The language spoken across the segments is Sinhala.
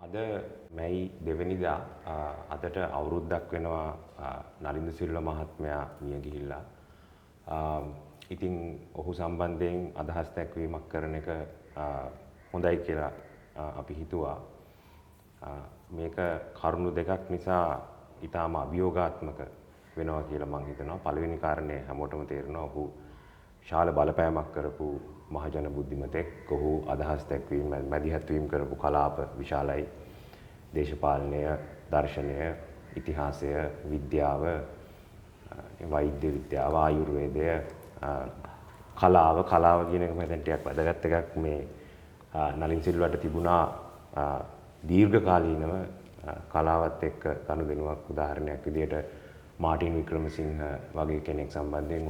අද මැයි 2 වෙනිදා අදට අවුරුද්දක් වෙනවා නලින්ද සිල්වා මහත්මයා මිය ගිහිල්ලා. ඉතින් ඔහු සම්බන්ධයෙන් අදහස් දැක්වීමක් කරන එක හොඳයි කියලා අපි හිතුවා. මේක කරුණු දෙකක් නිසා ඊටාම අභියෝගාත්මක වෙනවා කියලා මම හිතනවා. පළවෙනි කාරණේ හැමෝටම තේරෙනවා ඔහු ශාල බලපෑමක් කරපු මහජන බුද්ධිමතෙක්. ඔහු අදහස් දැක්වීම මැදිහත් වීම කරපු කලාප විශාලයි. දේශපාලනය, දර්ශනය, ඉතිහාසය, විද්‍යාව, වෛද්‍ය විද්‍යාව, ආයුර්වේදය, කලාව කියන එක මම දැන් ටිකක් වැදගත් එකක් මේ නලින් සිල්වාට තිබුණා දීර්ඝකාලීනව කලාවත් එක්ක ගනුදෙනුවක්. උදාහරණයක් විදිහට මාටින් වික්‍රමසිංහ වගේ කෙනෙක් සම්බන්ධයෙන්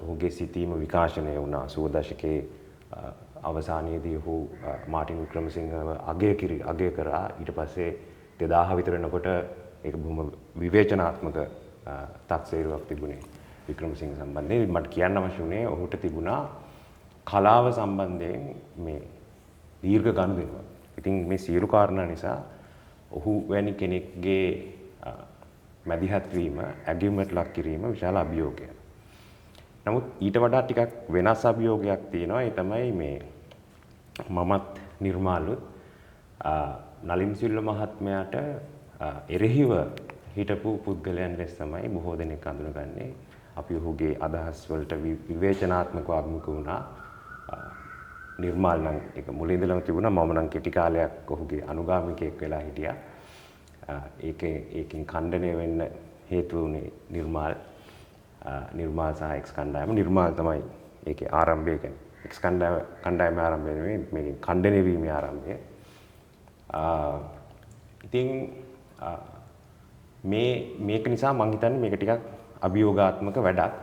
ඔහුගේ සිතීම විකාශනය වුණා. 80 දශකයේ අවසානයේදී ඔහු මාටින් වික්‍රමසිංහව අගය කරා. ඊට පස්සේ 2000 විතර වෙනකොට ඒක බොහොම විවේචනාත්මක තක්සේරුවක් තිබුණේ වික්‍රමසිංහ සම්බන්ධයෙන්. මට කියන්න අවශ්‍ය වුණේ ඔහුට තිබුණා කලාව සම්බන්ධයෙන් මේ දීර්ඝ ගනුදෙනුවක්. ඉතින් මේ සියලු කාරණා නිසා ඔහු වැනි කෙනෙක්ගේ මැදිහත් වීම, ඇගයුමට ලක් කිරීම විශාල අභියෝගයක්. නමුත් ඊට වඩා ටිකක් වෙනස් අභියෝගයක් තියෙනවා. ඒ තමයි මේ මමත් නිර්මාලුත් නලින් සිල්වා මහත්මයාට එරෙහිව හිටපු පුද්ගලයන් ලෙස තමයි බොහෝ දෙනෙක් අඳුනගන්නේ. අපි ඔහුගේ අදහස් වලට විවේචනාත්මකව අභිමුඛ වුණා. නිර්මාල් නම් ඒක මුලින් ඉඳලම තිබුණා. මම නම් කෙටි කාලයක් ඔහුගේ අනුගාමිකයෙක් වෙලා හිටියා. ඒකෙන් ඛණ්ඩනය වෙන්න හේතු වුණේ නිර්මාල් සහ එක්ස් කණ්ඩායම. නිර්මාල් තමයි ඒකේ ආරම්භය කියන්නේ. එක්ස් කණ්ඩායම ආරම්භය නෙවෙයි, මේකෙන් ඛණ්ඩනය වීමේ ආරම්භය. ඉතින් මේක නිසා මම හිතන්නේ මේක ටිකක් අභියෝගාත්මක වැඩක්.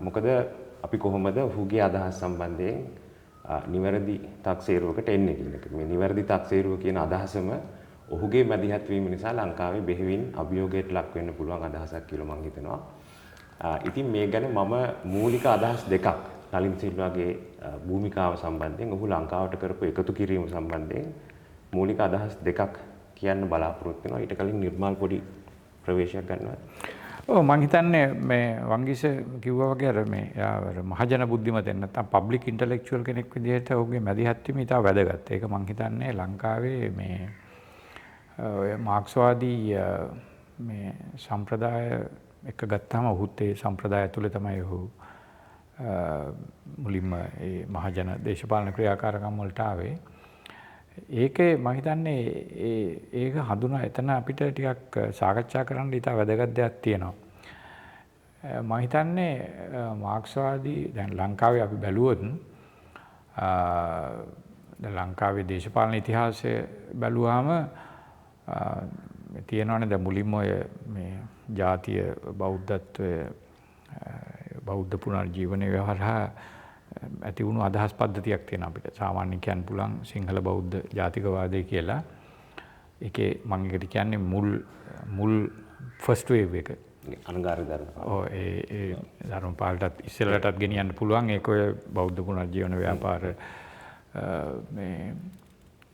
මොකද අපි කොහොමද ඔහුගේ අදහස් සම්බන්ධයෙන් නිවැරදි තක්සේරුවකට එන්නේ කියන එක. මේ නිවැරදි තක්සේරුව කියන අදහසම ඔහුගේ මැදිහත් වීම නිසා ලංකාවේ බෙහෙවින් අභියෝගයට ලක් වෙන්න පුළුවන් අදහසක් කියලා මම හිතනවා. ඉතින් මේ ගැන මම මූලික අදහස් දෙකක් නලින් සිල්වාගේ භූමිකාව සම්බන්ධයෙන් ඔහු ලංකාවට කරපු එකතු කිරීම සම්බන්ධයෙන් මූලික අදහස් දෙකක් කියන්න බලාපොරොත්තු වෙනවා. ඊට කලින් නිර්මාල් පොඩි ප්‍රවේශයක් ගන්නවා. ඔව් මම හිතන්නේ මේ වංගීස කිව්වා වගේ අර මේ මහජන බුද්ධිමතෙන් නැත්නම් පබ්ලික් ඉන්ටෙලෙක්චුවල් කෙනෙක් විදිහට ඔහුගේ මැදිහත් වීම ඉතාල වැදගත්. ඒක මම හිතන්නේ ලංකාවේ මේ ඔය මාක්ස්වාදී මේ සම්ප්‍රදාය එක ගත්තාම ඔහුත් ඒ සම්ප්‍රදාය ඇතුලේ තමයි ඔහු මුලින්ම ඒ මහජන දේශපාලන ක්‍රියාකාරකම් වලට ආවේ. ඒකේ මම හිතන්නේ ඒක හඳුනා එතන අපිට ටිකක් සාකච්ඡා කරන්න ඉතා වැදගත් දෙයක් තියෙනවා. මම හිතන්නේ මාක්ස්වාදී දැන් ලංකාවේ අපි බැලුවොත් දැන් ලංකාවේ දේශපාලන ඉතිහාසය බැලුවාම තියෙනවනේ දැන් මුලින්ම ඔය මේ ජාතිය බෞද්ධත්වය බෞද්ධ පුනර්ජීවනය හරහා ඇති වුණු අදහස් පද්ධතියක් තියෙනවා අපිට. සාමාන්‍යයෙන් කියන්න පුළුවන් සිංහල බෞද්ධ ජාතිකවාදය කියලා. ඒකේ මම ඒකට කියන්නේ මුල් ෆස්ට් වේව් එක. අනුගාර ධර්මපාල. ඔව් ඒ ධර්මපාලටත් ඉස්සෙල්ලටත් ගෙනියන්න පුළුවන්. ඒක ඔය බෞද්ධ පුනර්ජීවන ව්‍යාපාර මේ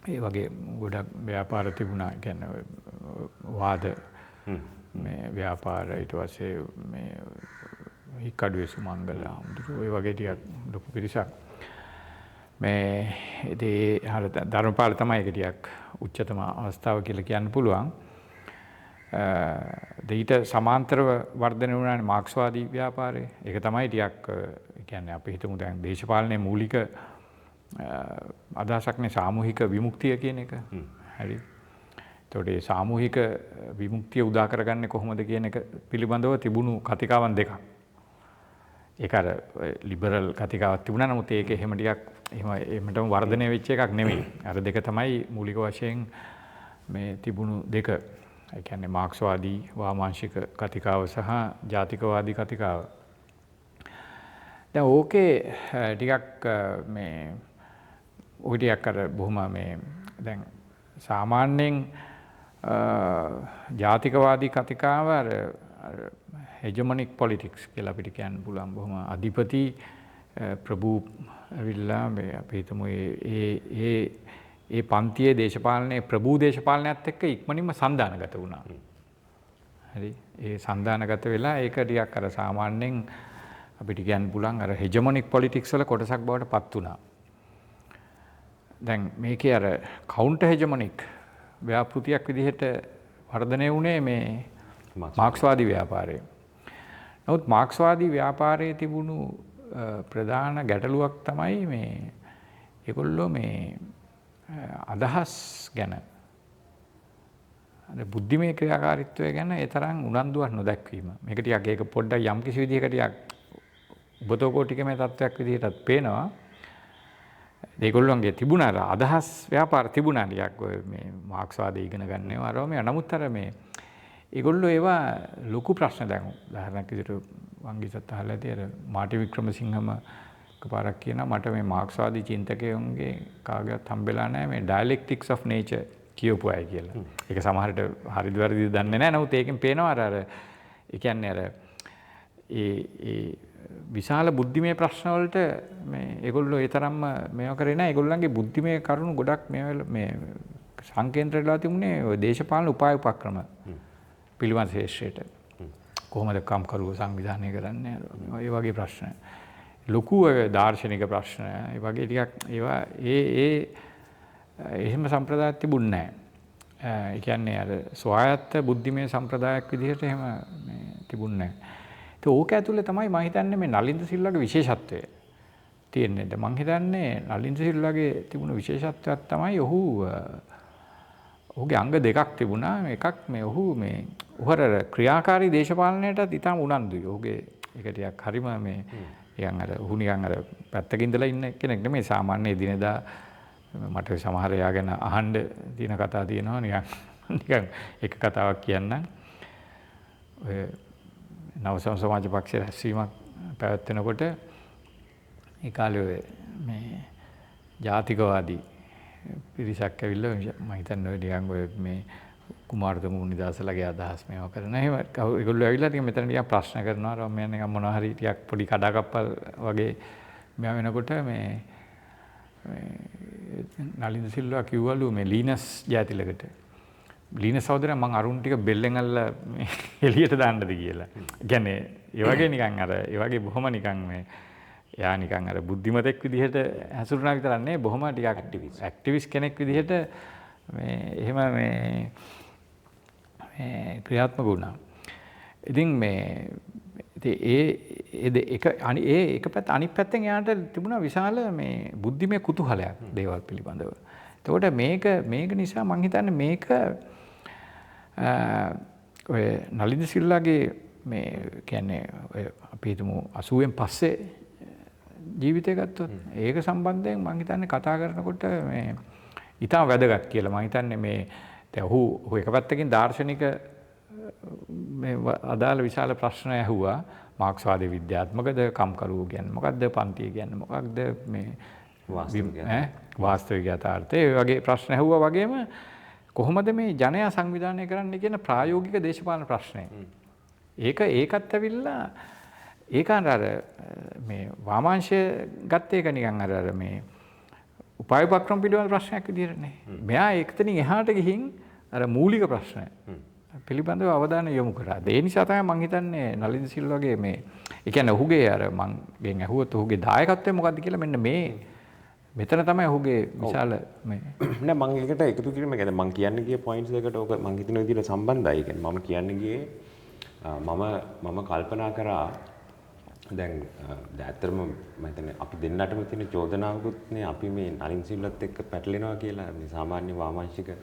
ඒ වගේ ගොඩක් ව්‍යාපාර තිබුණා. කියන්නේ වාද මේ ව්‍යාපාර ඊට පස්සේ මේ හික්කඩුවේ සුමංගල හඳුරු ඔය වගේ ටිකක් ලොකු පිරිසක් මේ ඉතින් ධර්මපාල තමයි ඒක ටිකක් උච්චතම අවස්ථාව කියලා කියන්න පුළුවන්. ඊට සමාන්තරව වර්ධනය වුණානේ මාක්ස්වාදී ව්‍යාපාරය. ඒක තමයි ටිකක් කියන්නේ අපි හිතමු දැන් දේශපාලනයේ මූලික අදහසක්නේ සාමූහික විමුක්තිය කියන එක. හරි. එතකොට මේ සාමූහික විමුක්තිය උදා කරගන්නේ කොහොමද කියන එක පිළිබඳව තිබුණු කතිකාවන් දෙකක්. ඒක අර ලිබරල් කතිකාවක් තිබුණා. නමුත් ඒක එහෙම ටිකක් එහෙමටම වර්ධනය වෙච්ච එකක් නෙමෙයි. අර දෙක තමයි මූලික වශයෙන් මේ තිබුණු දෙක. ඒ කියන්නේ මාක්ස්වාදී වාමාංශික කතිකාව සහ ජාතිකවාදී කතිකාව. දැන් ඕකේ ටිකක් මේ ඔය ටිකක් අර බොහොම මේ දැන් සාමාන්‍යයෙන් ජාතිකවාදී කතිකාව අර hegemonic politics කියලා අපිට කියන්න පුළුවන්. බොහොම අධිපති ප්‍රභූ ඇවිල්ලා මේ අපි හිතමු ඒ පන්තියේ දේශපාලනයේ ප්‍රභූ දේශපාලනයත් එක්ක ඉක්මනින්ම සන්දානගත වුණා. හරි. ඒ සන්දානගත වෙලා ඒක ටිකක් අර සාමාන්‍යයෙන් අපිට කියන්න පුළුවන් අර හෙජමොනික් පොලිටික්ස් වල කොටසක් බවට පත් වුණා. දැන් මේකේ අර කවුන්ටර් හෙජමොනික් ව්‍යාපෘතියක් විදිහට වර්ධනය වුණේ මේ මාක්ස්වාදී ව්‍යාපාරය. නමුත් මාක්ස්වාදී ව්‍යාපාරයේ තිබුණු ප්‍රධාන ගැටලුවක් තමයි මේ ඒගොල්ලෝ මේ අදහස් ගැන බුද්ධිමය ක්‍රියාකාරීත්වය ගැන ඒ තරම් උනන්දුවක් නොදැක්වීම. මේක ටිකක් ඒක පොඩ්ඩක් යම් කිසි විදිහකට ටිකක් උබතෝකෝටිකමේ තත්ත්වයක් විදිහටත් පේනවා. ඒගොල්ලන්ගේ තිබුණා අදහස් ව්‍යාපාර තිබුණා ටිකක් ඔය මේ මාක්ස්වාදී ඉගෙන ගන්න ඒවා අරම නමුත් අර මේ ඒගොල්ලෝ ඒවා ලොකු ප්‍රශ්න දැන් උදාහරණයක් විදිහට වංගිසත් අහලා ඇති අර මාටි වික්‍රමසිංහම එකපාරක් කියනවා මට මේ මාක්ස්වාදී චින්තකයන්ගේ කාගේවත් හම්බෙලා නැහැ මේ ඩයලෙක්ටික්ස් ඔෆ් නේචර් කියපු අය කියලා. ඒක සමහරට හරිද වැරදිද දන්නේ නැහැ. නමුත් ඒකෙන් පේනවා අර ඒ කියන්නේ අර ඒ විශාල බුද්ධිමය ප්‍රශ්න වලට මේ ඒගොල්ලෝ ඒ තරම්ම මේව කරේ නැහැ. ඒගොල්ලන්ගේ බුද්ධිමය කරුණු ගොඩක් මේ සංකේන්ද්‍ර වෙලා තිබුණේ ඔය දේශපාලන උපාය උපක්‍රම පිළිබඳ ශේෂ්ත්‍රයට. කොහොමද කම්කරුව සංවිධානය කරන්නේ? ඒ වගේ ප්‍රශ්න. ලොකු දාර්ශනික ප්‍රශ්න. ඒ වගේ ටිකක් ඒවා එහෙම සම්ප්‍රදායක් තිබුණේ නැහැ. ඒ කියන්නේ අර ස්වායත්ත බුද්ධිමය සම්ප්‍රදායක් විදිහට එහෙම මේ තිබුණේ නැහැ. ඒක ඕක ඇතුලේ තමයි මම හිතන්නේ මේ නලින්ද සිල්වාගේ විශේෂත්වය තියෙන්නේ. මම හිතන්නේ නලින්ද සිල්වාගේ තිබුණු විශේෂත්වයක් තමයි ඔහුගේ අංග දෙකක් තිබුණා. එකක් මේ ඔහු මේ උහර ක්‍රියාකාරී දේශපාලනයටත් ඉතාම උනන්දුයි. ඔහුගේ ඒක ටිකක් හරිම මේ නිකන් අර ඔහු නිකන් අර පැත්තක ඉඳලා ඉන්න කෙනෙක් නෙමෙයි. සාමාන්‍ය දිනදා මට සමහර එයා ගැන අහන්න තියෙන කතා තියෙනවා නිකන් එක කතාවක් කියන්නම්. ඔය නවසම සමාජ පක්ෂයේ රැස්වීමක් පැවැත්වෙනකොට ඒ කාලේ මේ ජාතිකවාදී පිරිසක් ඇවිල්ලා මම හිතන්නේ ඔය නිකන් ඔය මේ කුමාරතුංග මුනිදාසලගේ අදහස් මේවා කරන එහෙම ඒගොල්ලෝ ඇවිල්ලා ටික මෙතන ටිකක් ප්‍රශ්න කරනවා මම නිකන් මොනවා හරි ටිකක් පොඩි කඩාකප්පල් වගේ මෙයා වෙනකොට මේ නලින්ද සිල්වා කිව්වලු මේ ලීනස් ජයතිලකට ලීනස් සහෝදරයා මං අරුන් ටික බෙල්ලෙන් අල්ලලා මේ එළියට දාන්නද කියලා. ඒ කියන්නේ ඒ වගේ නිකන් අර ඒ වගේ බොහොම නිකන් මේ එයා නිකන් අර බුද්ධිමතෙක් විදිහට හැසිරුණා විතරක් නෙවෙයි බොහොම ටිකක් ඇක්ටිවිස්ට් කෙනෙක් විදිහට මේ එහෙම මේ ක්‍රියාත්මක වුණා. ඉතින් මේ ඒක අනිත් පැත්තෙන් එයාට තිබුණා විශාල මේ බුද්ධිමය කුතුහලයක් දේවල් පිළිබඳව. එතකොට මේක නිසා මම හිතන්නේ මේක ඔය නලින්ද සිල්වාගේ මේ කියන්නේ ඔය අපි හිතමු 80න් පස්සේ ජීවිතය ගත්තොත් ඒක සම්බන්ධයෙන් මම හිතන්නේ කතා කරනකොට මේ ඉතාම වැදගත් කියලා මම හිතන්නේ මේ දැන් ඔහු එක පැත්තකින් දාර්ශනික මේ අදාළ විශාල ප්‍රශ්න ඇහුවා මාක්ස්වාදී විද්‍යාත්මකද කම්කරුවෝ කියන්නේ මොකක්ද පන්තිය කියන්නේ මොකක්ද මේ වාස්තවික යථාර්ථය ඒ වගේ ප්‍රශ්න ඇහුවා වගේම කොහොමද මේ ජනයා සංවිධානය කරන්න කියන ප්‍රායෝගික දේශපාලන ප්‍රශ්නය. ඒකත් ඇවිල්ලා ඒක අර මේ වාමාංශය ගත්ත එක නිකන් අර මේ උපාය උපක්‍රම පිළිබඳ ප්‍රශ්නයක් විදිහට නේ. මෙයා ඒකතනින් එහාට ගිහින් අර මූලික ප්‍රශ්න පිළිබඳව අවධානය යොමු කරා. ඒ නිසා තමයි මම හිතන්නේ නලින්ද සිල්වාගේ මේ ඒ කියන්නේ ඔහුගේ අර මං ගෙන් ඇහුවොත් ඔහුගේ දායකත්වය මොකක්ද කියලා මෙන්න මෙතන තමයි ඔහුගේ විශාල මේ නෑ මම ඒකට එකතු කිරීම කියන්නේ මම කියන්න ගිය පොයින්ට්ස් දෙකට ඕක මම හිතන විදිහට සම්බන්ධයි. ඒ කියන්නේ මම කියන්න ගියේ මම කල්පනා කරා දැන් ඇත්තටම මම හිතන්නේ අපි දෙන්නටම තියෙන චෝදනාවකුත් නේ අපි මේ නලින් සිල්වත් එක්ක පැටලෙනවා කියලා මේ සාමාන්‍ය වාමාංශික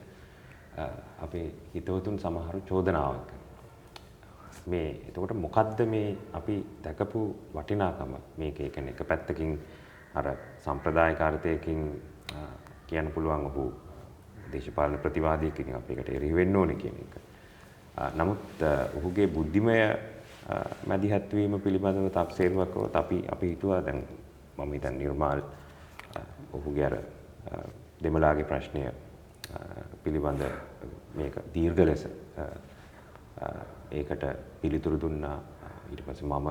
අපේ හිතවතුන් සමහරු චෝදනාවක් මේ එතකොට මොකද්ද මේ අපි දැකපු වටිනාකම මේක ඒ කියන්නේ එක පැත්තකින් අර සම්ප්‍රදායිකාර්ථයකින් කියන්න පුළුවන් ඔහු දේශපාලන ප්‍රතිවාදියෙක් අපි ඒකට එරෙහි වෙන්න ඕනේ කියන එක. නමුත් ඔහුගේ බුද්ධිමය මැදිහත් වීම පිළිබඳව තප්සේරුවක් වුත් අපි හිතුවා දැන් මම හිතන්නේ නිර්මාල් ඔහුගේ අර දෙමළාගේ ප්‍රශ්නය පිළිබඳ මේක දීර්ඝ ලෙස ඒකට පිළිතුරු දුන්නා. ඊට පස්සේ මම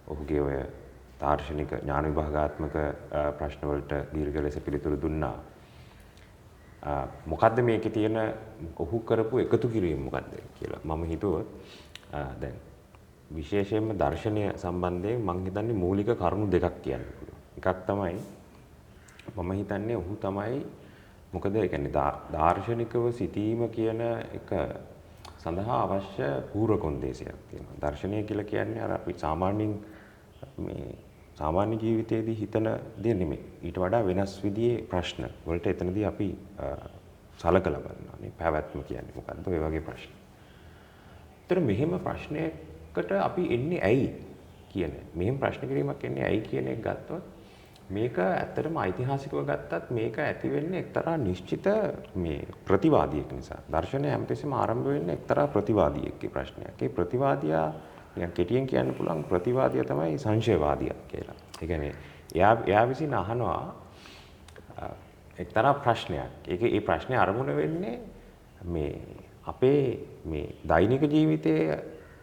ඔහුගේ ඔය දාර්ශනික ඥාන විභාගාත්මක ප්‍රශ්න වලට දීර්ඝ ලෙස පිළිතුරු දුන්නා. මොකද්ද මේකේ තියෙන ඔහු කරපු එකතු කිරීම මොකද්ද කියලා මම හිතුවොත් දැන් විශේෂයෙන්ම දර්ශනය සම්බන්ධයෙන් මම හිතන්නේ මූලික කරුණු දෙකක් කියන්න පුළුවන්. එකක් තමයි මම හිතන්නේ ඔහු තමයි මොකද ඒ කියන්නේ දාර්ශනිකව සිටීම කියන එක සඳහා අවශ්‍ය පූර්ව කොන්දේසියක් තියෙනවා. දර්ශනය කියලා කියන්නේ අර අපි සාමාන්‍යයෙන් මේ සාමාන්‍ය ජීවිතයේදී හිතන දේ නෙමෙයි. ඊට වඩා වෙනස් විදිහේ ප්‍රශ්න වලට එතනදී අපි සලකලා බලනවා. මේ පැවැත්ම කියන්නේ මොකද්ද? ඔය වගේ ප්‍රශ්න. ඒතර මෙහෙම ප්‍රශ්නයකට අපි එන්නේ ඇයි කියන. මෙහෙම ප්‍රශ්න කිරීමක් එන්නේ ඇයි කියන එක ගත්තොත් මේක ඇත්තටම ඓතිහාසිකව ගත්තත් මේක ඇති වෙන්නේ එක්තරා නිශ්චිත මේ ප්‍රතිවාදියෙක් නිසා. දර්ශනය හැමතිස්සෙම ආරම්භ වෙන්නේ එක්තරා ප්‍රතිවාදියෙක්ගේ ප්‍රශ්නයක්. ඒ ප්‍රතිවාදියා නිකන් කෙටියෙන් කියන්න පුළුවන් ප්‍රතිවාදියා තමයි සංශයවාදියා කියලා. ඒ කියන්නේ එයා විසින් අහනවා එක්තරා ප්‍රශ්නයක්. ඒ ප්‍රශ්නේ අරමුණ වෙන්නේ මේ අපේ මේ දෛනික ජීවිතයේ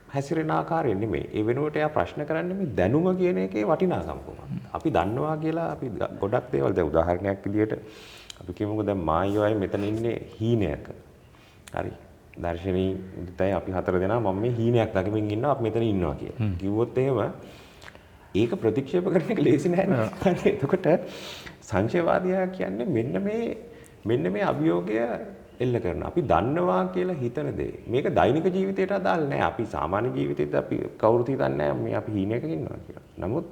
හැසිරෙන ආකාරය නෙමෙයි. ඒ වෙනුවට එයා ප්‍රශ්න කරන්නේ මේ දැනුම කියන එකේ වටිනාකම කොහොමද? අපි දන්නවා කියලා අපි ගොඩක් දේවල් දැන් උදාහරණයක් විදියට අපි කියමුකෝ දැන් මායියෝයි මෙතන ඉන්නේ හීනයක. හරි. දර්ශනී උදිතයි අපි හතර දෙනා මම මේ හීනයක් දකිමින් ඉන්නවා අපි මෙතන ඉන්නවා කියලා. කිව්වොත් එහෙම ඒක ප්‍රතික්ෂේප කරන එක ලේසි නෑ නේද? එතකොට සංශයවාදියා කියන්නේ මෙන්න මේ අභියෝගය එල්ල කරනවා. අපි දන්නවා කියලා හිතන දේ. මේක දෛනික ජීවිතයට අදාළ නෑ. අපි සාමාන්‍ය ජීවිතේත් අපි කවුරුත් හිතන්නේ නෑ මේ අපි හීනයක ඉන්නවා කියලා. නමුත්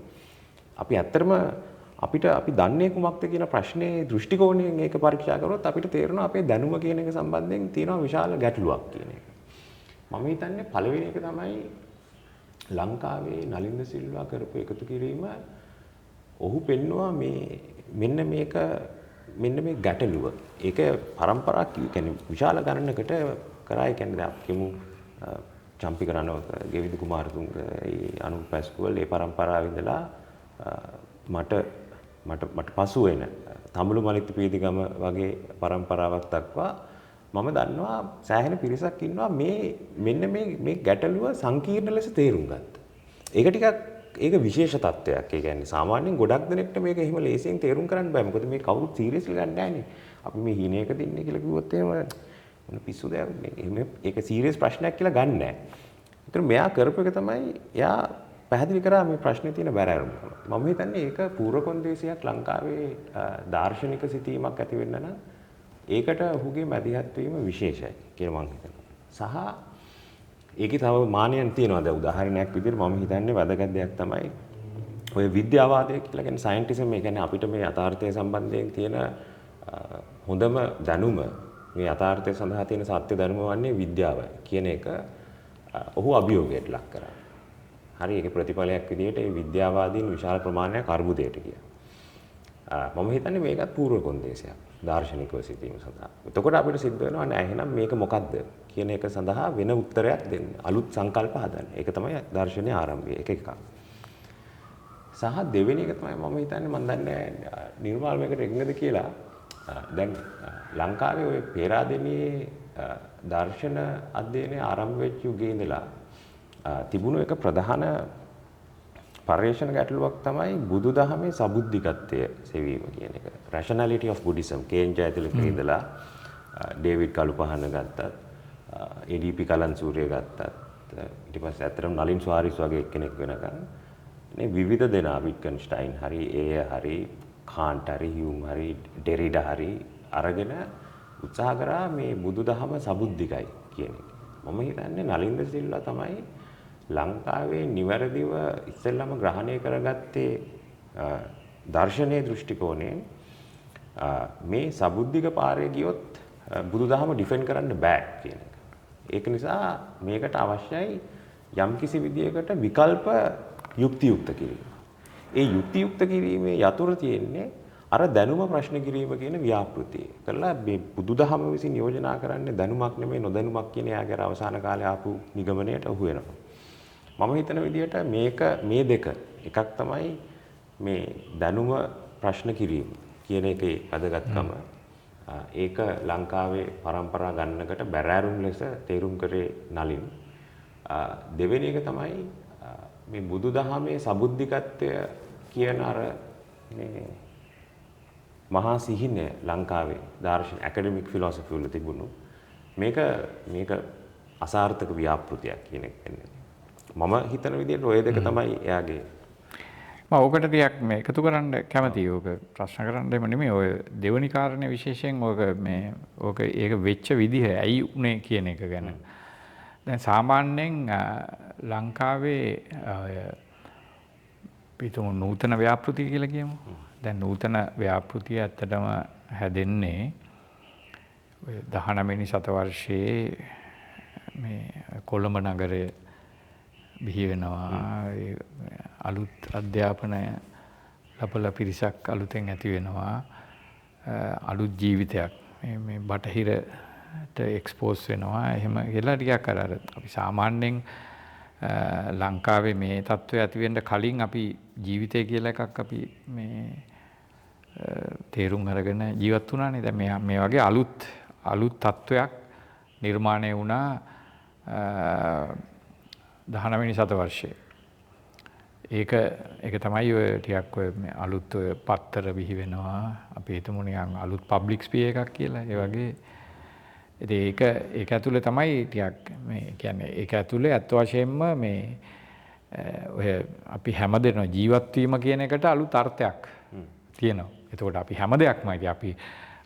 අපි ඇත්තටම අපි දන්නේ කුමක්ද කියන ප්‍රශ්නේ දෘෂ්ටි කෝණයෙන් ඒක පරීක්ෂා කරොත් අපිට තේරෙනවා අපේ දැනුම කියන එක සම්බන්ධයෙන් තියෙනවා විශාල ගැටලුවක් කියන එක. මම හිතන්නේ පළවෙනි එක තමයි ලංකාවේ නලින්ද සිල්වා කරපු එකතු කිරීම ඔහු පෙන්නවා මෙන්න මේ ගැටලුව. ඒක පරම්පරා කියන්නේ විශාල ගණනකට කරා. ඒ කියන්නේ අපි කියමු චම්පික රණවක, ගෙවිදු කුමාරතුංග, අනුප පැස්කුවල් ඒ පරම්පරාවේ ඉඳලා මට පසු වෙන තමුළු මලිත් පීතිගම වගේ පරම්පරාවක් දක්වා මම දන්නවා සෑහෙන පිරිසක් ඉන්නවා මෙන්න මේ ගැටලුව සංකීර්ණ ලෙස තේරුම් ගත්තා. ඒක විශේෂ තත්ත්වයක්. ඒ කියන්නේ සාමාන්‍යයෙන් ගොඩක් දෙනෙක්ට මේක එහෙම ලේසියෙන් තේරුම් කරන්න බෑ. මොකද මේ කවුරුත් සීරියස්ලි ගන්න නෑනේ. අපි මේ හීනයකද ඉන්නේ කියලා කිව්වොත් එහෙම මොන පිස්සුද මේ ඒක සීරියස් ප්‍රශ්නයක් කියලා ගන්න නෑ. ඒතර මෙයා කරපු එක තමයි එයා පැහැදිලි කරා මේ ප්‍රශ්නේ තියෙන බැරෑරුම. මම හිතන්නේ ඒක පූර්ව කොන්දේසියක් ලංකාවේ දාර්ශනික සිතීමක් ඇති වෙන්න නම් ඒකට ඔහුගේ මැදිහත් වීම විශේෂයි කියලා මම හිතනවා. සහ ඒකේ තව මානයන් තියෙනවා. දැන් උදාහරණයක් විදිහට මම හිතන්නේ වැදගත් දෙයක් තමයි ඔය විද්‍යාවාදය කියලා කියන්නේ සයන්ටිසම්. ඒ කියන්නේ අපිට මේ යථාර්ථය සම්බන්ධයෙන් තියෙන හොඳම දැනුම මේ යථාර්ථය සඳහා තියෙන සත්‍ය දැනුම වන්නේ විද්‍යාවයි කියන එක ඔහු අභියෝගයට ලක් කරා. හරි. ඒකේ ප්‍රතිඵලයක් විදිහට මේ විද්‍යාවාදීන් විශාල ප්‍රමාණයක් අර්බුදයට ගියා. මම හිතන්නේ මේකත් පූර්ව කොන්දේසයක් දාර්ශනිකව සිටීම සඳහා. එතකොට අපිට සිද්ධ වෙනවා නෑ එහෙනම් මේක මොකද්ද කියන එක සඳහා වෙන උත්තරයක් දෙන්න. අලුත් සංකල්ප හදන්න. ඒක තමයි දර්ශනීය ආරම්භය. එකක්. සහ දෙවෙනි එක තමයි මම හිතන්නේ මම දන්නේ නිර්මාල් මේකට එක්නද කියලා. දැන් ලංකාවේ ওই පේරාදෙණියේ දර්ශන අධ්‍යයනය ආරම්භ වෙච්ච යුගයේ ඉඳලා තිබුණු එක ප්‍රධාන පර්යේෂණ ගැටලුවක් තමයි බුදුදහමේ සබුද්ධිකත්වය සෙවීම කියන එක. rationality of Buddhism කේන්ජ ඇතුළේ ඉඳලා ඩේවිඩ් කළුපහන ගත්තත්, ADP කලන්සූරිය ගත්තත්, ඊට පස්සේ අතරම නලින් ස්වාරිස් වගේ එක්කෙනෙක් වෙනකන් මේ විවිධ දෙනා විට්ගන්ස්ටයින් හරි, හරි, කාන්ට් හරි, හියුම් හරි, ඩෙරිඩා හරි අරගෙන උත්සාහ කරා මේ බුදුදහම සබුද්ධිකයි කියන එක. මම හිතන්නේ නලින්ද සිල්වා තමයි ලංකාවේ නිවැරදිව ඉස්සෙල්ලාම ග්‍රහණය කරගත්තේ දර්ශනීය දෘෂ්ටි කෝණයෙන් මේ සබුද්ධික පාරේ ගියොත් බුදුදහම ඩිෆෙන්ඩ් කරන්න බෑ කියන එක. ඒක නිසා මේකට අවශ්‍යයි යම්කිසි විදියකට විකල්ප යුක්තියුක්ත කිරීම. ඒ යුක්තියුක්ත කිරීමේ යතුරු තියෙන්නේ අර දැනුම ප්‍රශ්න කිරීම කියන ව්‍යාපෘතිය. කළා මේ බුදුදහම විසින් යෝජනා කරන්නේ දැනුමක් නෙමෙයි නොදැනුමක් කියන යාගේ අවසාන කාලේ ආපු නිගමනයට අහු වෙනවා. මම හිතන විදිහට මේ දෙක එකක් තමයි මේ දැනුම ප්‍රශ්න කිරීම කියන එකේ වැදගත්කම. ඒක ලංකාවේ පරම්පරා ගණනකට බැරෑරුම් ලෙස තේරුම් කරේ නලින්. දෙවෙනි එක තමයි මේ බුදුදහමේ සබුද්ධිකත්වය කියන අර මේ මහා සිහිනය ලංකාවේ දර්ශන ඇකඩමික් ෆිලොසොෆි වල තිබුණු මේක අසාර්ථක ව්‍යාපෘතියක් කියන එක වෙන්නේ. මම හිතන විදිහට ඔය දෙක තමයි එයාගේ මම ඕකට ටිකක් මේ එකතු කරන්න කැමතියි. ඕක ප්‍රශ්න කරන්න එම නෙමෙයි. ඔය දෙවනි කාරණේ විශේෂයෙන් ඕක ඒක වෙච්ච විදිහ ඇයි උනේ කියන එක ගැන. දැන් සාමාන්‍යයෙන් ලංකාවේ පිටු නූතන ව්‍යාපෘති කියලා කියමු. දැන් නූතන ව්‍යාපෘතිය ඇත්තටම හැදෙන්නේ ඔය 19 වෙනි සතවර්ෂයේ මේ කොළඹ නගරය බිහි වෙනවා. අලුත් අධ්‍යාපනය ලබලා පිරිසක් අලුතෙන් ඇති වෙනවා. අලුත් ජීවිතයක් මේ බටහිරට එක්ස්පෝස් වෙනවා. එහෙම කියලා ටිකක් අර අපි සාමාන්‍යයෙන් ලංකාවේ මේ තත්ත්වය ඇති වෙන්න කලින් අපි ජීවිතය කියලා එකක් අපි මේ තේරුම් අරගෙන ජීවත් වුණානේ. දැන් මේ වගේ අලුත් තත්ත්වයක් නිර්මාණය වුණා 19 වෙනි සතවර්ෂයේ. ඒක තමයි ඔය ටිකක් ඔය අලුත් ඔය පත්තර බිහි වෙනවා. අපි හිතමු නිකන් අලුත් පබ්ලික් ස්පියර් එකක් කියලා. ඒ වගේ ඉතින් ඒක ඇතුලේ තමයි ටිකක් මේ කියන්නේ ඒක ඇතුලේ අත් වශයෙන්ම මේ ඔය අපි හැමදේම ජීවත් වීම කියන එකට අලුත් අර්ථයක් තියෙනවා. එතකොට අපි හැම දෙයක්ම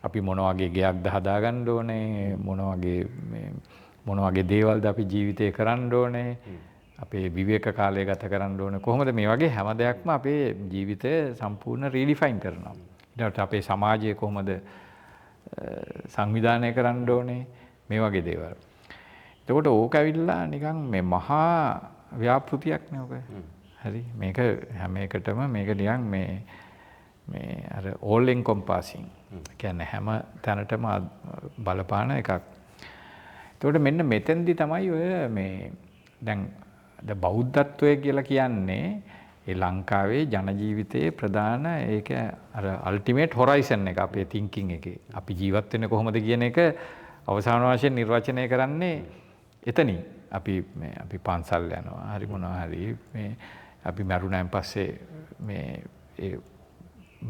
අපි මොන වගේ ගෙයක්ද හදාගන්න ඕනේ, මොන වගේ දේවල්ද අපි ජීවිතේ කරන්න ඕනේ, අපේ විවේක කාලය ගත කරන්න ඕනේ, කොහොමද මේ වගේ හැම දෙයක්ම අපේ ජීවිතය සම්පූර්ණ රීඩිෆයින් කරනවා. ඊට අපේ සමාජය කොහොමද සංවිධානය කරන්න ඕනේ, මේ වගේ දේවල්. එතකොට ඕක ඇවිල්ලා නිකන් මේ මහා ව්‍යාපෘතියක් නේ ඔක. හරි. මේක හැම එකටම මේක නිකන් මේ අර all encompassing. කියන්නේ හැම තැනටම බලපාන එකක්. එතකොට මෙන්න මෙතෙන්දි තමයි ඔය මේ දැන් බෞද්ධත්වය කියලා කියන්නේ ඒ ලංකාවේ ජන ජීවිතයේ ප්‍රධාන ඒක අර අල්ටිමේට් හොරයිසන් එක අපේ තින්කින් එකේ. අපි ජීවත් වෙන්නේ කොහොමද කියන එක අවසාන වශයෙන් නිර්වචනය කරන්නේ එතනින්. අපි පන්සල් යනවා. හරි මොනවා හරි මේ අපි මරුණාන් පස්සේ මේ ඒ